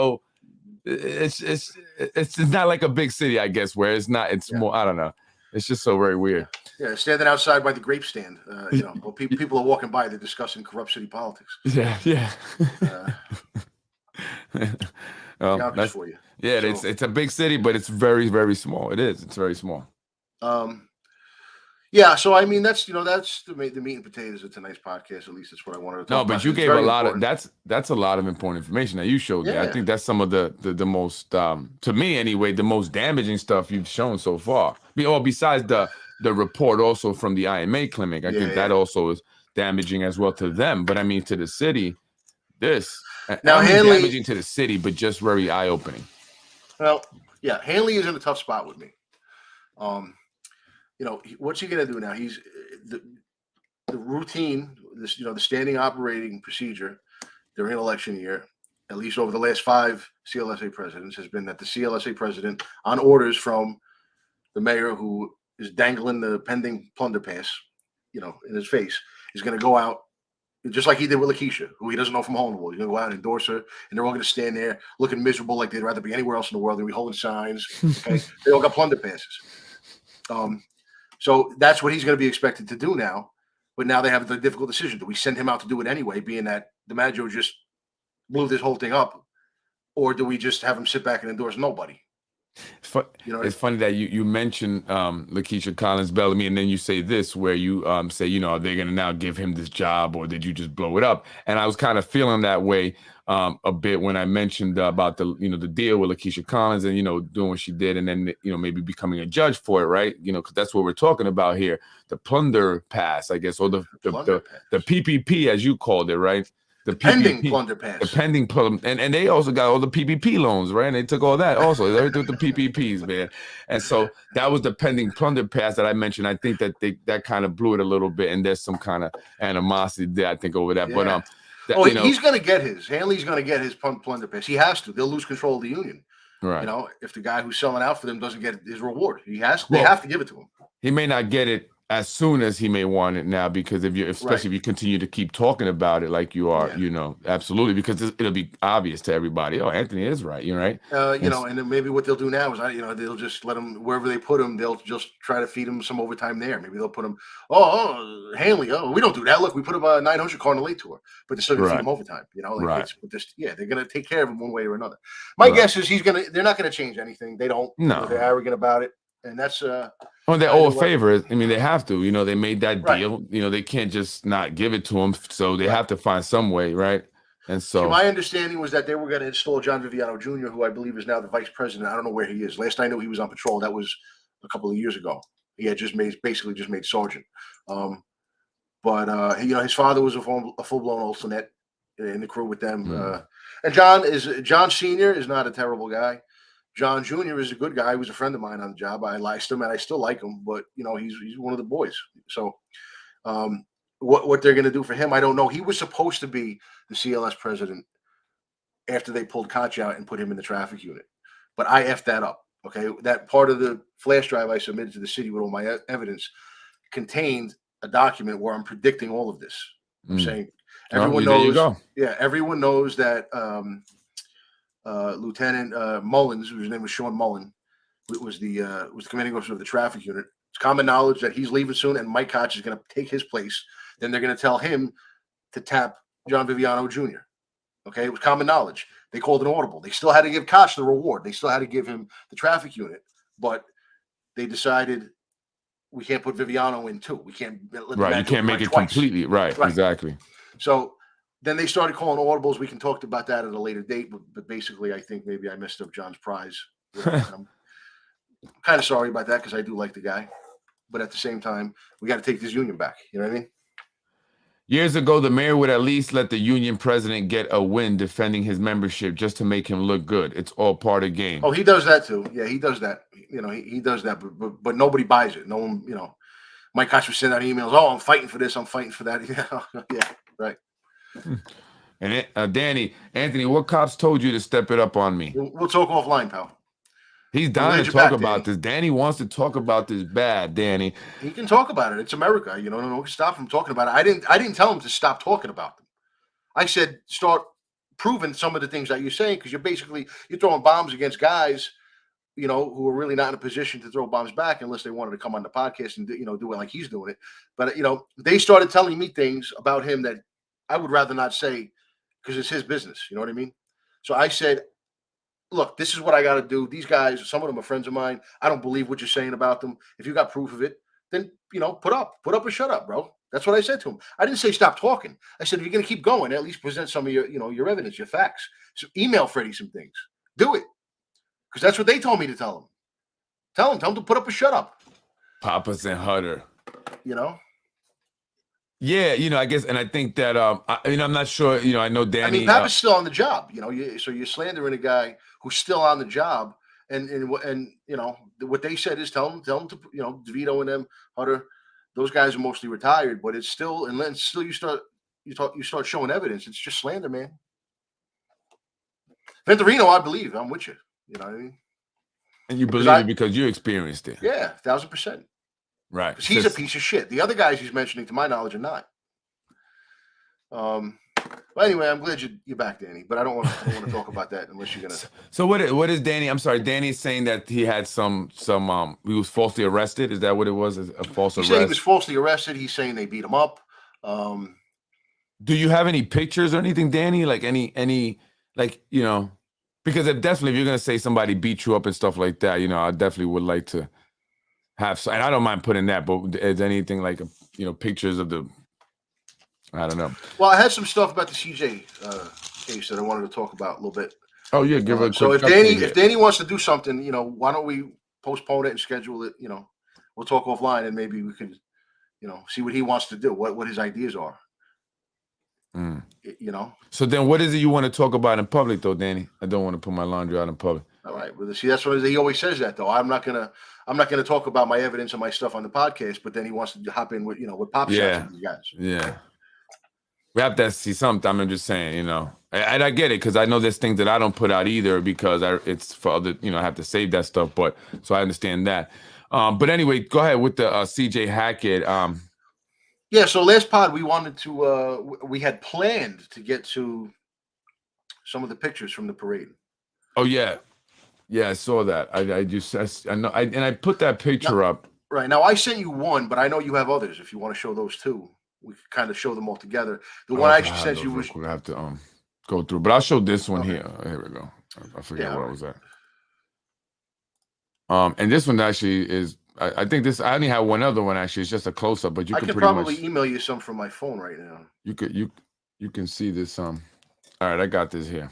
not like a big city, I guess, where it's not. It's more. I don't know. It's just so very weird. Yeah, standing outside by the grape stand, while people are walking by, they're discussing corrupt city politics. Yeah. That's for you. Yeah, so, it's a big city, but it's very, very small. It is. It's very small. Yeah, so I mean that's the meat and potatoes of tonight's podcast. At least that's what I wanted to talk about. No, but you gave a lot of that's a lot of important information that you showed me. I think that's some of the most to me anyway, the most damaging stuff you've shown so far. Besides the report also from the IMA clinic, I think that also is damaging as well to them. But I mean to the city, now Hanley damaging to the city, but just very eye opening. Well, yeah, Hanley is in a tough spot with me. What's he going to do now? He's the routine, the standing operating procedure during an election year, at least over the last 5 CLSA presidents, has been that the CLSA president, on orders from the mayor who is dangling the pending plunder pass, in his face, is going to go out, just like he did with Lakeisha, who he doesn't know from hole in the wall. He's going to go out and endorse her, and they're all going to stand there looking miserable like they'd rather be anywhere else in the world. They'll be holding signs. Okay, they all got plunder passes. So that's what he's going to be expected to do now. But now they have the difficult decision. Do we send him out to do it anyway, being that DiMaggio just blew this whole thing up? Or do we just have him sit back and endorse nobody? It's funny that you mentioned Lakeisha Collins Bellamy, and then you say this, where you say, are they going to now give him this job, or did you just blow it up? And I was kind of feeling that way a bit when I mentioned about the deal with Lakeisha Collins and doing what she did, and then maybe becoming a judge for it, right? Because that's what we're talking about here, the plunder pass, I guess, or the PPP as you called it, right? The pending plunder pass. The pending plunder, and they also got all the PPP loans, right? And they took all that also. They took the PPPs, man. And so that was the pending plunder pass that I mentioned. I think that kind of blew it a little bit, and there's some kind of animosity there, I think, over that. Yeah. But he's going to get his. Hanley's going to get his plunder pass. He has to. They'll lose control of the union. Right. If the guy who's selling out for them doesn't get his reward, they have to give it to him. He may not get it as soon as he may want it now, because especially if you continue to keep talking about it like you are, absolutely, because it'll be obvious to everybody. Oh, Anthony is right. You're right. And then maybe what they'll do now is, they'll just let him wherever they put him. They'll just try to feed him some overtime there. Maybe they'll put him. Hanley. We don't do that. Look, we put him a 900 car on the late tour, but they're still going to feed him overtime. They're going to take care of him one way or another. My guess is they're not going to change anything. They don't. No, they're arrogant about it. And that's they owe a favor. I mean, they have to. They made that deal. They can't just not give it to him. So they have to find some way, right? And so my understanding was that they were going to install John Viviano Jr., who I believe is now the vice president. I don't know where he is. Last I knew, he was on patrol. That was a couple of years ago. He had basically just made sergeant. But his father was a full-blown alternate in the crew with them. And John Sr. is not a terrible guy. John Jr. is a good guy. He was a friend of mine on the job. I liked him, and I still like him. But he's one of the boys. So, what they're going to do for him, I don't know. He was supposed to be the CLS president after they pulled Koch out and put him in the traffic unit, but I effed that up. Okay, that part of the flash drive I submitted to the city with all my evidence contained a document where I'm predicting all of this. I'm saying everyone knows. Yeah, everyone knows that. Lieutenant Mullins, whose name was Sean Mullen, was the commanding officer of the traffic unit. It's common knowledge that he's leaving soon, and Mike Koch is going to take his place. Then they're going to tell him to tap John Viviano Jr. Okay, it was common knowledge. They called an audible. They still had to give Koch the reward. They still had to give him the traffic unit, but they decided we can't put Viviano in too. We can't you can't make it twice. Completely right. Exactly. So. Then they started calling audibles. We can talk about that at a later date, but basically, I think maybe I messed up John's prize. I'm kind of sorry about that because I do like the guy, but at the same time, we got to take this union back. You know what I mean? Years ago, the mayor would at least let the union president get a win defending his membership just to make him look good. It's all part of the game. Oh, he does that too. Yeah, he does that. He does that, but nobody buys it. No one, Mike Koch was sending out emails. Oh, I'm fighting for this. I'm fighting for that. Yeah, right. And Anthony, what cops told you to step it up on me? We'll talk offline, pal. He's I'm dying glad to you're talk back, about Danny. this. Danny wants to talk about this bad, Danny. He can talk about it. It's America. No one can stop him talking about it. I didn't tell him to stop talking about them. I said start proving some of the things that you're saying, because you're throwing bombs against guys, who are really not in a position to throw bombs back unless they wanted to come on the podcast and do it like he's doing it. But they started telling me things about him that I would rather not say, because it's his business. You know what I mean? So I said, look, this is what I got to do. These guys, some of them are friends of mine. I don't believe what you're saying about them. If you got proof of it, then put up or shut up, bro. That's what I said to him. I didn't say stop talking. I said, if you're going to keep going, at least present some of your evidence, your facts. So email Fredy some things. Do it, because that's what they told me to tell him. Tell him to put up or shut up. Papas and Hutter. Yeah, I guess, and I think that I'm not sure. I know Danny. I mean, Papa's still on the job. So you're slandering a guy who's still on the job, and what they said is tell him to DeVito and them, Hutter, those guys are mostly retired, but it's still, and then still you start showing evidence. It's just slander, man. Venturino, I believe. I'm with you. You know what I mean? And you believe it because you experienced it. Yeah, 1,000%. Right. Because he's a piece of shit. The other guys he's mentioning, to my knowledge, are not. Well, anyway, I'm glad you're back, Danny. But I don't want to talk about that unless you're gonna. So what is Danny? I'm sorry, Danny's saying that he had some he was falsely arrested. Is that what it was? A false arrest? He said he was falsely arrested. He's saying they beat him up. Do you have any pictures or anything, Danny? Like any because if you're gonna say somebody beat you up and stuff like that, I definitely would like to have some, and I don't mind putting that, but is anything like pictures of the, I don't know. Well, I had some stuff about the CJ case that I wanted to talk about a little bit. Oh yeah, give it. So if Danny wants to do something, why don't we postpone it and schedule it? We'll talk offline and maybe we could, see what he wants to do, what his ideas are. So then, what is it you want to talk about in public, though, Danny? I don't want to put my laundry out in public. All right. Well, see, that's what he always says that, though. I'm not gonna talk about my evidence and my stuff on the podcast, but then he wants to hop in with with Pop Shots with you guys. Yeah. We have to see something. I'm just saying, and I get it, because I know there's things that I don't put out either, because it's for other, I have to save that stuff. But so I understand that. But anyway, go ahead with the CJ Hackett. Yeah. So last pod we wanted to we had planned to get to some of the pictures from the parade. Oh yeah, I saw that. I know. I put that picture up. Right now, I sent you one, but I know you have others. If you want to show those too, we could kind of show them all together. The one I sent you was. We have to go through, but I'll show this one here. Here we go. I forget where I was at. And this one actually is. I think this. I only have one other one actually. It's just a close up, but you can probably email you some from my phone right now. You can see this. All right, I got this here.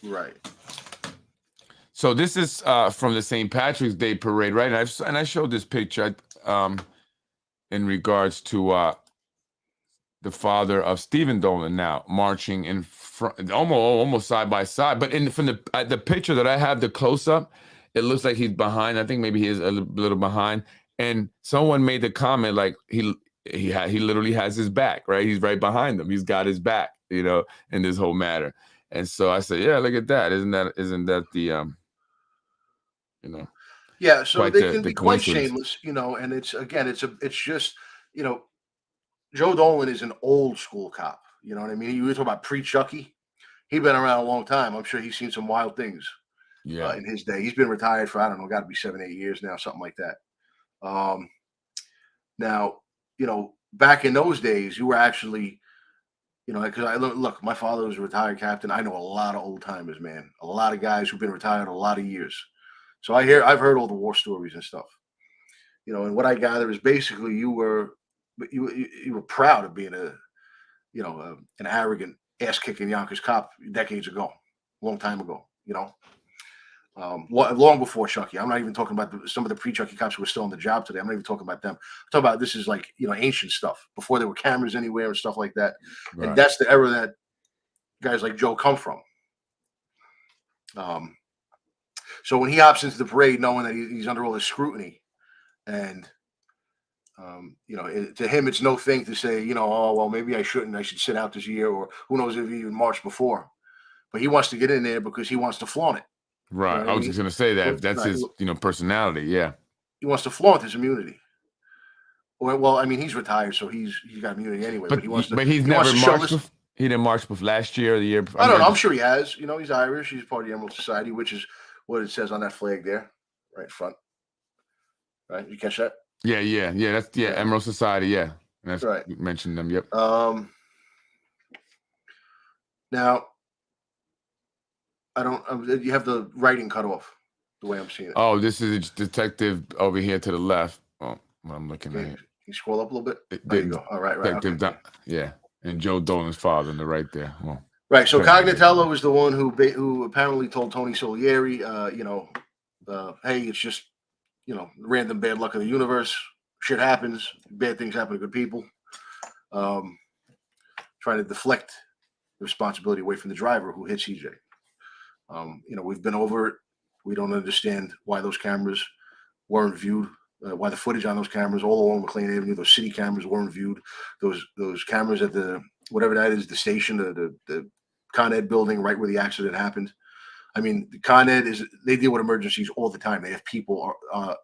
Right. So this is from the St. Patrick's Day parade, right? And I showed this picture in regards to the father of Stephen Dolan now marching in front, almost side by side. But from the picture that I have, the close up, it looks like he's behind. I think maybe he is a little behind. And someone made the comment like he literally has his back, right? He's right behind them. He's got his back, in this whole matter. And so I said, yeah, look at that. Isn't that the Yeah, so they can be quite shameless, and it's just, Joe Dolan is an old school cop. You know what I mean? You were talking about pre-Chucky. He's been around a long time. I'm sure he's seen some wild things. Yeah. In his day. He's been retired for, I don't know, got to be 7-8 years now, something like that. Now, back in those days, you were actually, because look, my father was a retired captain. I know a lot of old timers, man. A lot of guys who've been retired a lot of years. So I've heard all the war stories and stuff. And what I gather is basically you were proud of being an arrogant, ass-kicking Yonkers cop decades ago, long time ago, long before Chucky. I'm not even talking about some of the pre-Chucky cops who are still on the job today. I'm not even talking about them. I'm talking about this is like, ancient stuff before there were cameras anywhere and stuff like that. Right. And that's the era that guys like Joe come from. So when he hops into the parade, knowing that he's under all this scrutiny, and to him, it's no thing to say, oh well, maybe I shouldn't. I should sit out this year, or who knows if he even marched before. but he wants to get in there because he wants to flaunt it. Right. You know I was just going to say that. Well, That's right. his, personality. Yeah. He wants to flaunt his immunity. Well, I mean, he's retired, so he's got immunity anyway. But he wants to. But he's never marched. He didn't march last year or the year before. I don't know. I'm sure he has. He's Irish. He's part of the Emerald Society, which is what it says on that flag there, right in front. Right? You catch that? Yeah. That's Emerald Society. Yeah, that's right. You mentioned them. Yep. Now, I don't. You have the writing cut off the way I'm seeing it. Oh, this is a detective over here to the left. Oh, what I'm looking at. Can you scroll up a little bit? There you go. All right. Detective, okay. Yeah, and Joe Dolan's father on the right there. Well, right. So Cognatello is the one who apparently told Tony Solieri, hey, it's just random bad luck of the universe. Shit happens. Bad things happen to good people. Trying to deflect the responsibility away from the driver who hit CJ. We've been over it. We don't understand why those cameras weren't viewed. Why the footage on those cameras all along McLean Avenue, those city cameras weren't viewed. Those cameras at the whatever that is, the station, the Con Ed building, right where the accident happened. I mean, the Con Ed they deal with emergencies all the time. They have people, on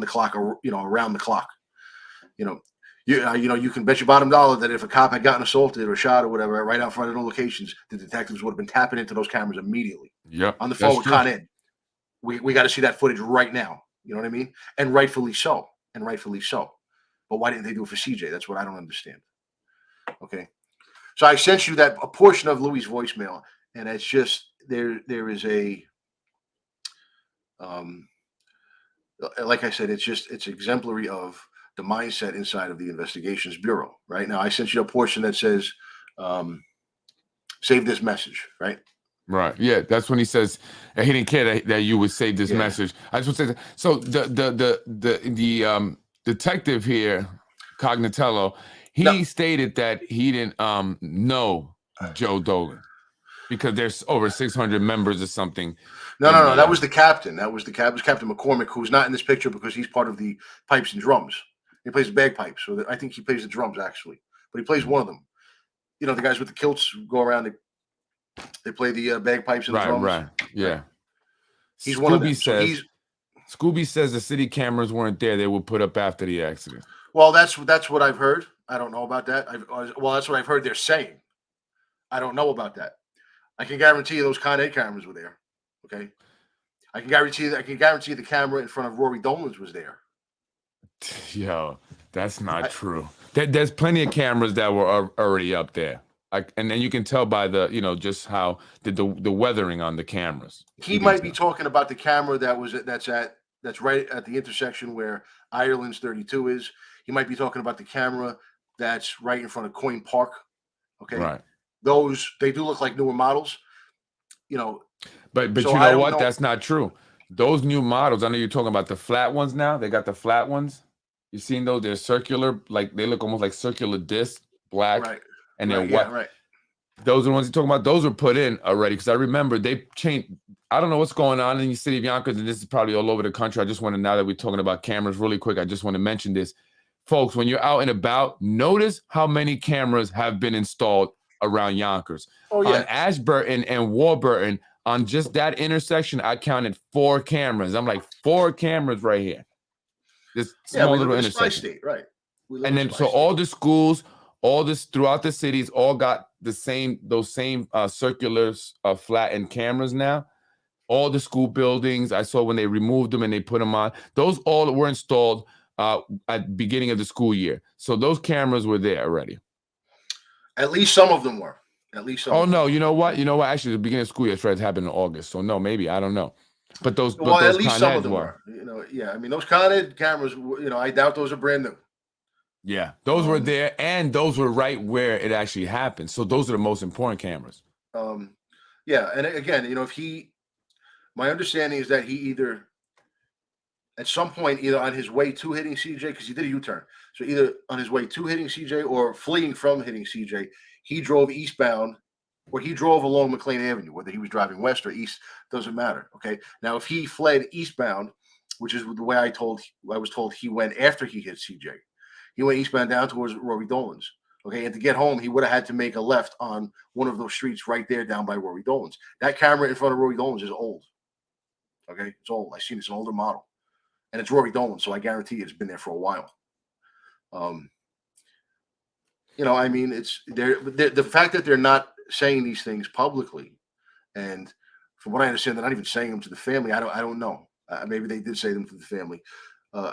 the clock, or around the clock. You can bet your bottom dollar that if a cop had gotten assaulted or shot or whatever, right out front of the locations, the detectives would have been tapping into those cameras immediately. Yeah, on the phone with Con Ed. We got to see that footage right now. You know what I mean? And rightfully so. But why didn't they do it for CJ? That's what I don't understand. Okay. So I sent you a portion of Louis' voicemail, and it's just there is a like I said, it's exemplary of the mindset inside of the investigations bureau. Right now, I sent you a portion that says, save this message, right? Right. Yeah, that's when he says he didn't care that you would save this message. I just want to say that. So the detective here, Cognatello, he stated that he didn't know Joe Dolan because there's over 600 members or something. No. That was the captain. That was Captain McCormick, who's not in this picture because he's part of the pipes and drums. He plays the bagpipes. So I think he plays the drums actually, but he plays one of them. The guys with the kilts go around. They play the bagpipes and the drums. Right. Yeah. Right. He's one of them. Scooby says the city cameras weren't there. They were put up after the accident. Well, that's what I've heard. I don't know about that. That's what I've heard they're saying. I don't know about that. I can guarantee you those Con Ed cameras were there. Okay. I can guarantee the camera in front of Rory Dolan's was there. Yo, that's not true. There's plenty of cameras that were already up there. And then you can tell by the, just how the weathering on the cameras. He might be talking about the camera that's right at the intersection where Ireland's 32 is. He might be talking about the camera that's right in front of Coyne Park. Okay. Right. Those, they do look like newer models, But so you know what? That's not true. Those new models, I know you're talking about the flat ones now. They got the flat ones. You seen those? They're circular, like they look almost like circular discs, black. Right. And they're white. Right. Those are the ones you're talking about. Those were put in already because I remember they changed. I don't know what's going on in the city of Yonkers, and this is probably all over the country. I just want to, now that we're talking about cameras really quick, I just want to mention this. Folks, when you're out and about, notice how many cameras have been installed around Yonkers. Oh, yeah. On Ashburton and Warburton, on just that intersection, I counted 4 cameras. I'm like, 4 cameras right here. This small little intersection. State, right. And then so all the schools, all this throughout the cities, all got those same circular flattened cameras now. All the school buildings, I saw when they removed them and they put them on, those all were installed at the beginning of the school year. So those cameras were there already. At least some of them were. At least some. Oh no, you know what? Actually, the beginning of school year happened in August. So no, maybe, I don't know. But those, at least some of them were. I mean, those Con Ed cameras, I doubt those are brand new. Yeah, those were there, and those were right where it actually happened. So those are the most important cameras. Yeah, and again, my understanding is that he either, at some point, either on his way to hitting CJ, because he did a U-turn, so either on his way to hitting CJ or fleeing from hitting CJ, he drove eastbound, or he drove along McLean Avenue, whether he was driving west or east, doesn't matter. Okay, now if he fled eastbound, which is the way I was told he went after he hit CJ. He went eastbound down towards Rory Dolan's. Okay, and to get home, he would have had to make a left on one of those streets right there down by Rory Dolan's. That camera in front of Rory Dolan's is old. Okay, it's old. I've seen it's an older model, and it's Rory Dolan, so I guarantee it's been there for a while. I mean, it's the fact that they're not saying these things publicly, and from what I understand, they're not even saying them to the family. I don't know. Maybe they did say them to the family.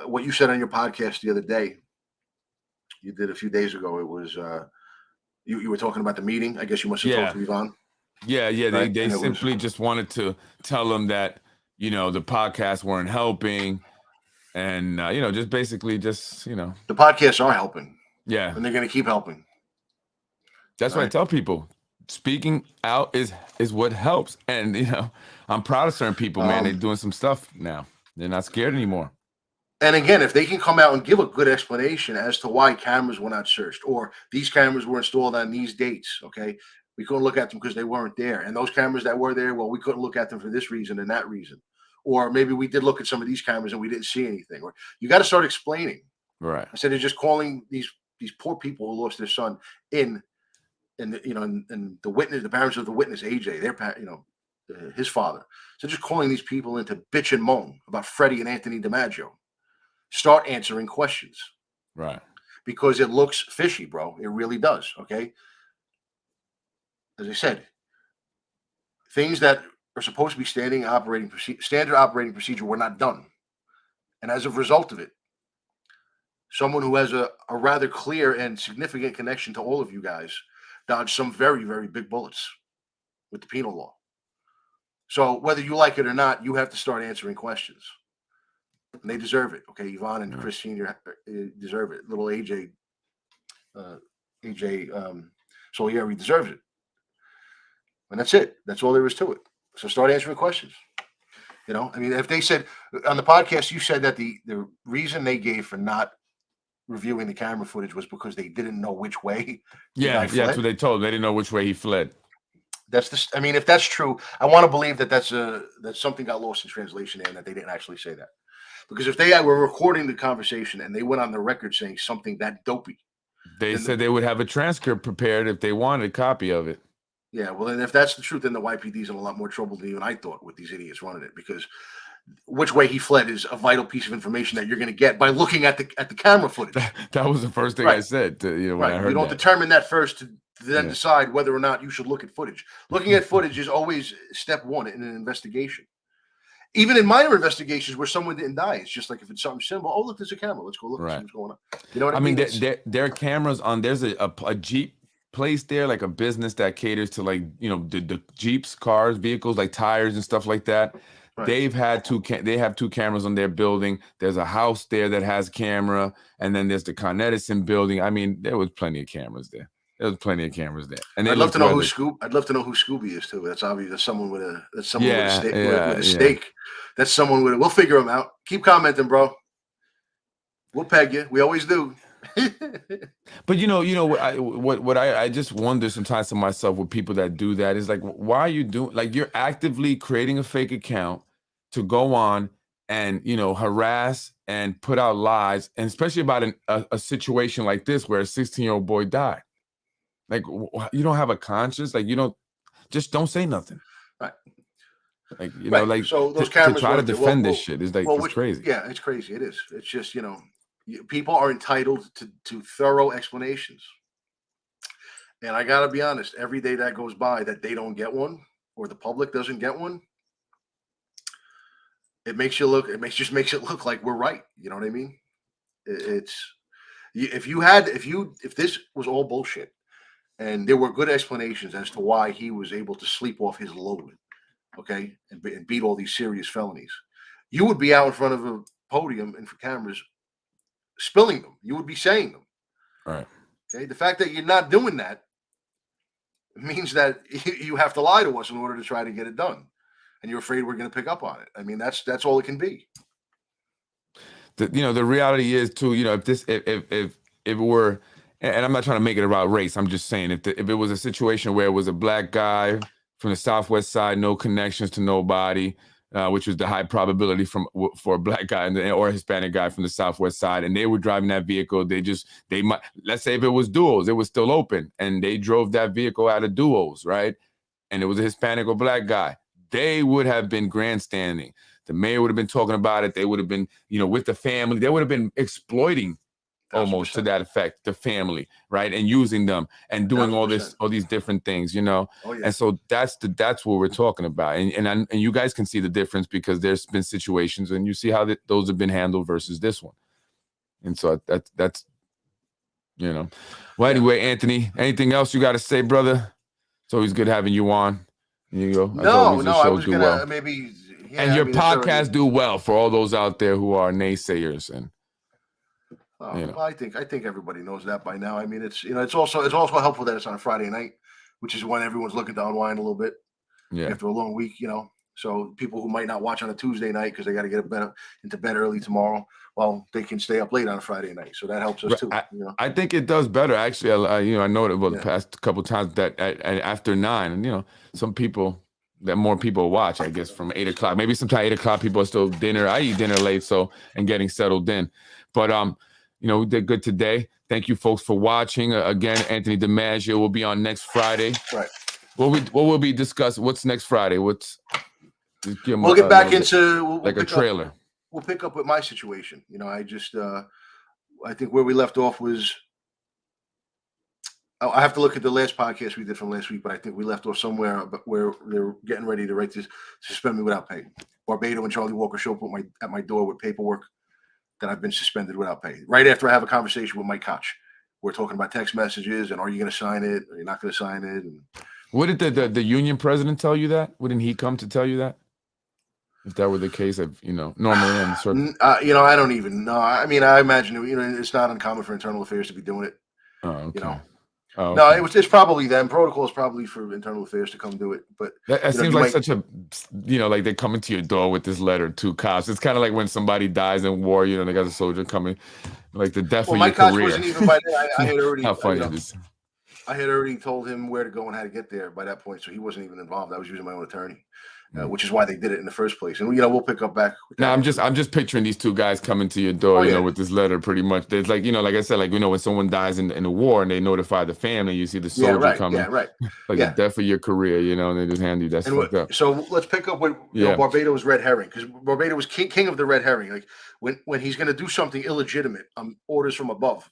What you said on your podcast the other day, you did a few days ago. It was you were talking about the meeting. I guess you must have talked to Yvonne. Yeah. Right? They simply just wanted to tell them that the podcasts weren't helping, and just basically the podcasts are helping. Yeah, and they're going to keep helping. That's what I tell people. Speaking out is what helps, and I'm proud of certain people, man. They're doing some stuff now. They're not scared anymore. And again, if they can come out and give a good explanation as to why cameras were not searched, or these cameras were installed on these dates, okay, we couldn't look at them because they weren't there. And those cameras that were there, well, we couldn't look at them for this reason and that reason. Or maybe we did look at some of these cameras and we didn't see anything. Or you got to start explaining. Right. Instead of just calling these poor people who lost their son and the witness, the parents of the witness, AJ, his father. So just calling these people in to bitch and moan about Fredy and Anthony DiMaggio. Start answering questions. Right. Because it looks fishy, bro. It really does. Okay. As I said, things that are supposed to be standard operating procedure were not done. And as a result of it, someone who has a rather clear and significant connection to all of you guys dodged some very, very big bullets with the penal law. So whether you like it or not, you have to start answering questions. And they deserve it. Okay, Yvonne and Chris Sr. deserve it. Little AJ Solieri deserves it. And that's it. That's all there is to it. So start answering questions. I mean, if they said on the podcast, you said that the reason they gave for not reviewing the camera footage was because they didn't know which way. Yeah, that's what they told. They didn't know which way he fled. I mean, if that's true, I want to believe that something got lost in translation there and that they didn't actually say that. Because if they were recording the conversation and they went on the record saying something that dopey, they said they would have a transcript prepared if they wanted a copy of it. Yeah, well, then if that's the truth, then the YPD's in a lot more trouble than even I thought with these idiots running it. Because which way he fled is a vital piece of information that you're going to get by looking at the camera footage. That was the first thing I said. When I heard you don't determine that first to then decide whether or not you should look at footage. Looking at footage is always step one in an investigation. Even in minor investigations where someone didn't die, it's just like if it's something simple. Oh, look, there's a camera. Let's go look and see what's going on. You know what I mean? There are cameras on. There's a Jeep place there, like a business that caters to the Jeeps, cars, vehicles, like tires and stuff like that. Right. They have two cameras on their building. There's a house there that has a camera, and then there's the Con Edison building. I mean, there was plenty of cameras there. There was plenty of cameras there. And I'd love to know who Scooby is too. That's obvious. That's someone with a stake. That's someone with it. We'll figure them out. Keep commenting, bro. We'll peg you. We always do. But what I just wonder sometimes to myself with people that do that is like, why are you doing, like, you're actively creating a fake account to go on and harass and put out lies, and especially about a situation like this where a 16-year-old boy died. Like, you don't have a conscience. Like, don't say nothing. Right. Like, like, so those to try to defend this shit is like, it's crazy. Yeah, it's crazy. It is. It's just, people are entitled to thorough explanations. And I got to be honest, every day that goes by that they don't get one, or the public doesn't get one, it makes it look like we're right. You know what I mean? If this was all bullshit and there were good explanations as to why he was able to sleep off his load, okay, and beat all these serious felonies, you would be out in front of a podium and for cameras spilling them. You would be saying them. Right. Okay. The fact that you're not doing that means that you have to lie to us in order to try to get it done, and you're afraid we're going to pick up on it. I mean, that's all it can be. The reality is too. If it were, and I'm not trying to make it about race. I'm just saying if it was a situation where it was a black guy from the Southwest side, no connections to nobody, which was the high probability for a black guy or a Hispanic guy from the Southwest side. And they were driving that vehicle. They might, let's say if it was duos, it was still open, and they drove that vehicle out of duos, right? And it was a Hispanic or black guy. They would have been grandstanding. The mayor would have been talking about it. They would have been, with the family. They would have been exploiting almost 100%. To that effect, the family, right? And using them and doing 100%. all these different things, Oh, yeah. And so that's what we're talking about. And you guys can see the difference because there's been situations and you see how those have been handled versus this one. And so that's Well, anyway, Anthony, anything else you got to say, brother? It's always good having you on. You go. No, I was gonna well. Maybe. Yeah, and your podcast do well for all those out there who are naysayers and. Well, I think everybody knows that by now. I mean, it's also helpful that it's on a Friday night, which is when everyone's looking to unwind a little bit after a long week. So people who might not watch on a Tuesday night because they got to get into bed early tomorrow, well, they can stay up late on a Friday night. So that helps us too. I think it does better actually. I know that the past couple of times that after 9, and that more people watch. I guess from 8 o'clock. Maybe sometimes 8 o'clock people are still dinner. I eat dinner late, and getting settled in, but we did good today. Thank you, folks, for watching. Again, Anthony DiMaggio will be on next Friday. Right. What will be discussed? What's next Friday? We'll get back into a trailer. We'll pick up with my situation. I think where we left off was. I have to look at the last podcast we did from last week, but I think we left off somewhere where they're getting ready to suspend me without pay. Barbado and Charlie Walker show up at my door with paperwork that I've been suspended without pay. Right after I have a conversation with Mike Koch, we're talking about text messages and are you going to sign it? Are you not going to sign it? And what did the union president tell you that? Wouldn't he come to tell you that? If that were the case, normally in certain. I don't even know. I mean, I imagine it's not uncommon for internal affairs to be doing it. Oh, okay. Oh, okay. No, it's probably them. Protocol is probably for internal affairs to come do it. But that seems like such a, like they come into your door with this letter to cops. It's kind of like when somebody dies in war, they got a soldier coming, like the death of your career. My coach wasn't even by then. I had already. How funny it is. I had already told him where to go and how to get there by that point, so he wasn't even involved. I was using my own attorney. Which is why they did it in the first place. And we'll pick up back. No, I'm just picturing these two guys coming to your door, with this letter. Pretty much, there's like I said, when someone dies in a war and they notify the family, you see the soldier coming, the death of your career, and they just hand you that. Fucked up. So let's pick up with Barbados red herring, because Barbados was king of the red herring. Like when he's going to do something illegitimate, orders from above,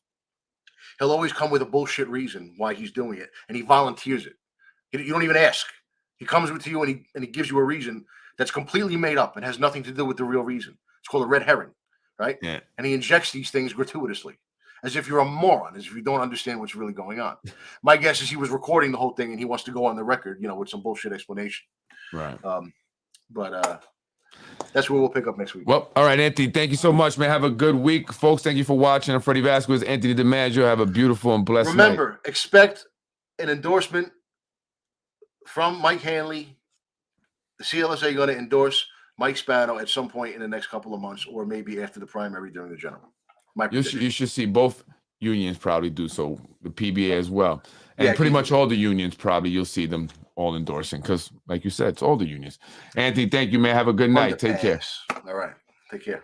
he'll always come with a bullshit reason why he's doing it, and he volunteers it. You don't even ask. He comes with you and he gives you a reason that's completely made up and has nothing to do with the real reason. It's called a red herring, right? Yeah. And he injects these things gratuitously, as if you're a moron, as if you don't understand what's really going on. My guess is he was recording the whole thing and he wants to go on the record, with some bullshit explanation. Right. But that's where we'll pick up next week. Well, all right, Anthony, thank you so much, man. Have a good week. Folks, thank you for watching. I'm Fredy Vazquez, Anthony DiMaggio. Have a beautiful and blessed night. Remember, expect an endorsement from Mike Hanley. The CLSA going to endorse Mike Spano at some point in the next couple of months, or maybe after the primary during the general. You should see both unions probably do so, the PBA as well. And pretty much all the unions probably, you'll see them all endorsing because, like you said, it's all the unions. Anthony, thank you, man. Have a good night. Take care. All right. Take care.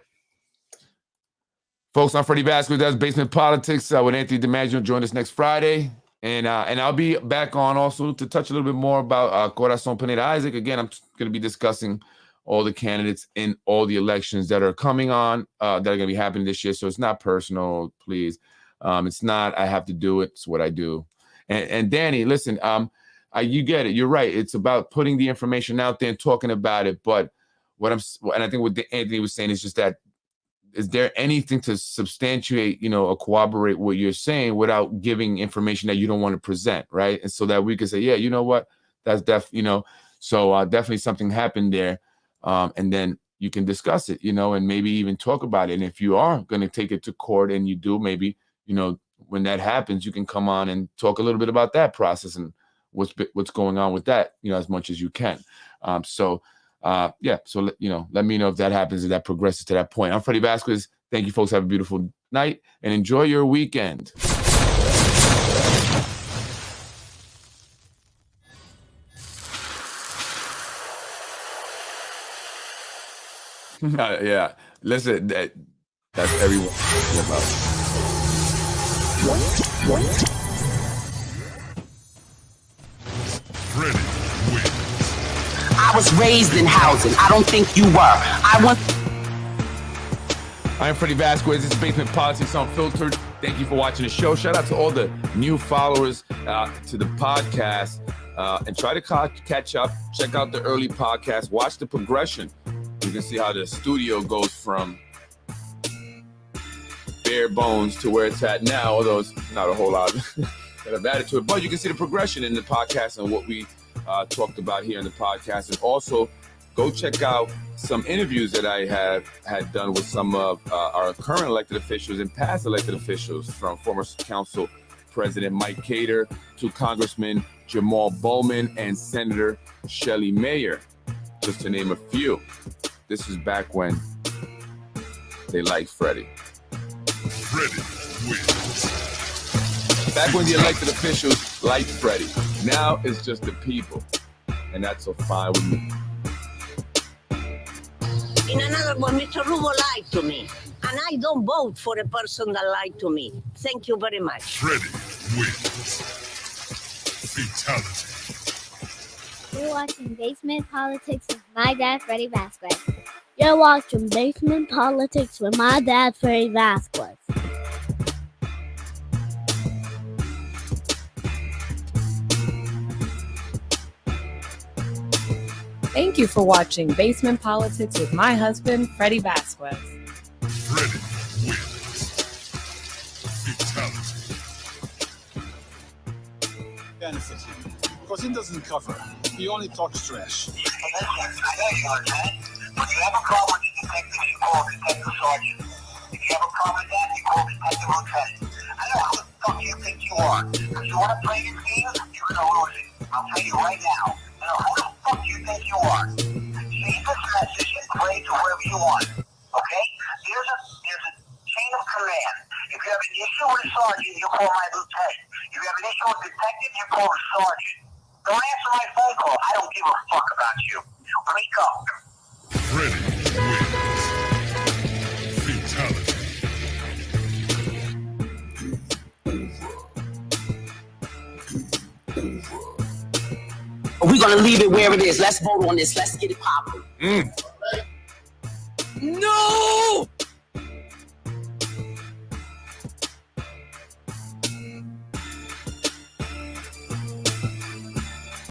Folks, I'm Fredy Vazquez. That's Basement Politics with Anthony DiMaggio. Join us next Friday. And I'll be back on also to touch a little bit more about Corazon Pineda Isaac. Again, I'm going to be discussing all the candidates in all the elections that are coming on, that are going to be happening this year. So it's not personal, please. It's not, I have to do it. It's what I do. And Danny, listen, you get it. You're right. It's about putting the information out there and talking about it. But and I think what Anthony was saying is just that, is there anything to substantiate, or corroborate what you're saying without giving information that you don't want to present, right? And so that we can say, yeah, you know what, that's so definitely something happened there, and then you can discuss it, and maybe even talk about it. And if you are going to take it to court, and you do, maybe, when that happens, you can come on and talk a little bit about that process and what's going on with that, as much as you can. So let me know if that happens, if that progresses to that point. I'm Fredy Vazquez. Thank you, folks. Have a beautiful night and enjoy your weekend. Yeah. Listen, that's everyone about. Fredy wins. I was raised in housing. I don't think you were. I'm Fredy Vazquez. This is Basement Politics Unfiltered. Thank you for watching the show. Shout out to all the new followers to the podcast. And try to catch up. Check out the early podcast. Watch the progression. You can see how the studio goes from bare bones to where it's at now, although it's not a whole lot that I've added to it. But you can see the progression in the podcast and what we talked about here in the podcast. And also, go check out some interviews that I had done with some of our current elected officials and past elected officials, from former Council President Mike Cater to Congressman Jamal Bowman and Senator Shelley Mayer, just to name a few. This is back when they liked Fredy. Fredy wins. Back when the elected officials liked Fredy. Now it's just the people, and that's so fine with me. In another one, Mr. Rubo lied to me, and I don't vote for a person that lied to me. Thank you very much. Fredy wins. Fatality. You're watching Basement Politics with my dad, Fredy Vazquez. You're watching Basement Politics with my dad, Fredy Vazquez. Thank you for watching Basement Politics with my husband, Fredy Vazquez. Fredy wins. Fatality. Benefit him, because he doesn't cover. He only talks trash. I know you are, Ted. When you have a problem with the detective, you call Detective Sergeant. If you have a problem with that, you call Detective Lieutenant. I know who the fuck you think you are. If you want to play this game, you're going to lose it. I'll tell you right now. I know who the fuck you think you are. Save this message and play to wherever you want. Okay? There's a chain of command. If you have an issue with a sergeant, you call my lieutenant. If you have an issue with a detective, you call the sergeant. Don't answer my phone call. I don't give a fuck about you. Wake up. Fredy wins. Fatality. We're going to leave it where it is. Let's vote on this. Let's get it popping. No!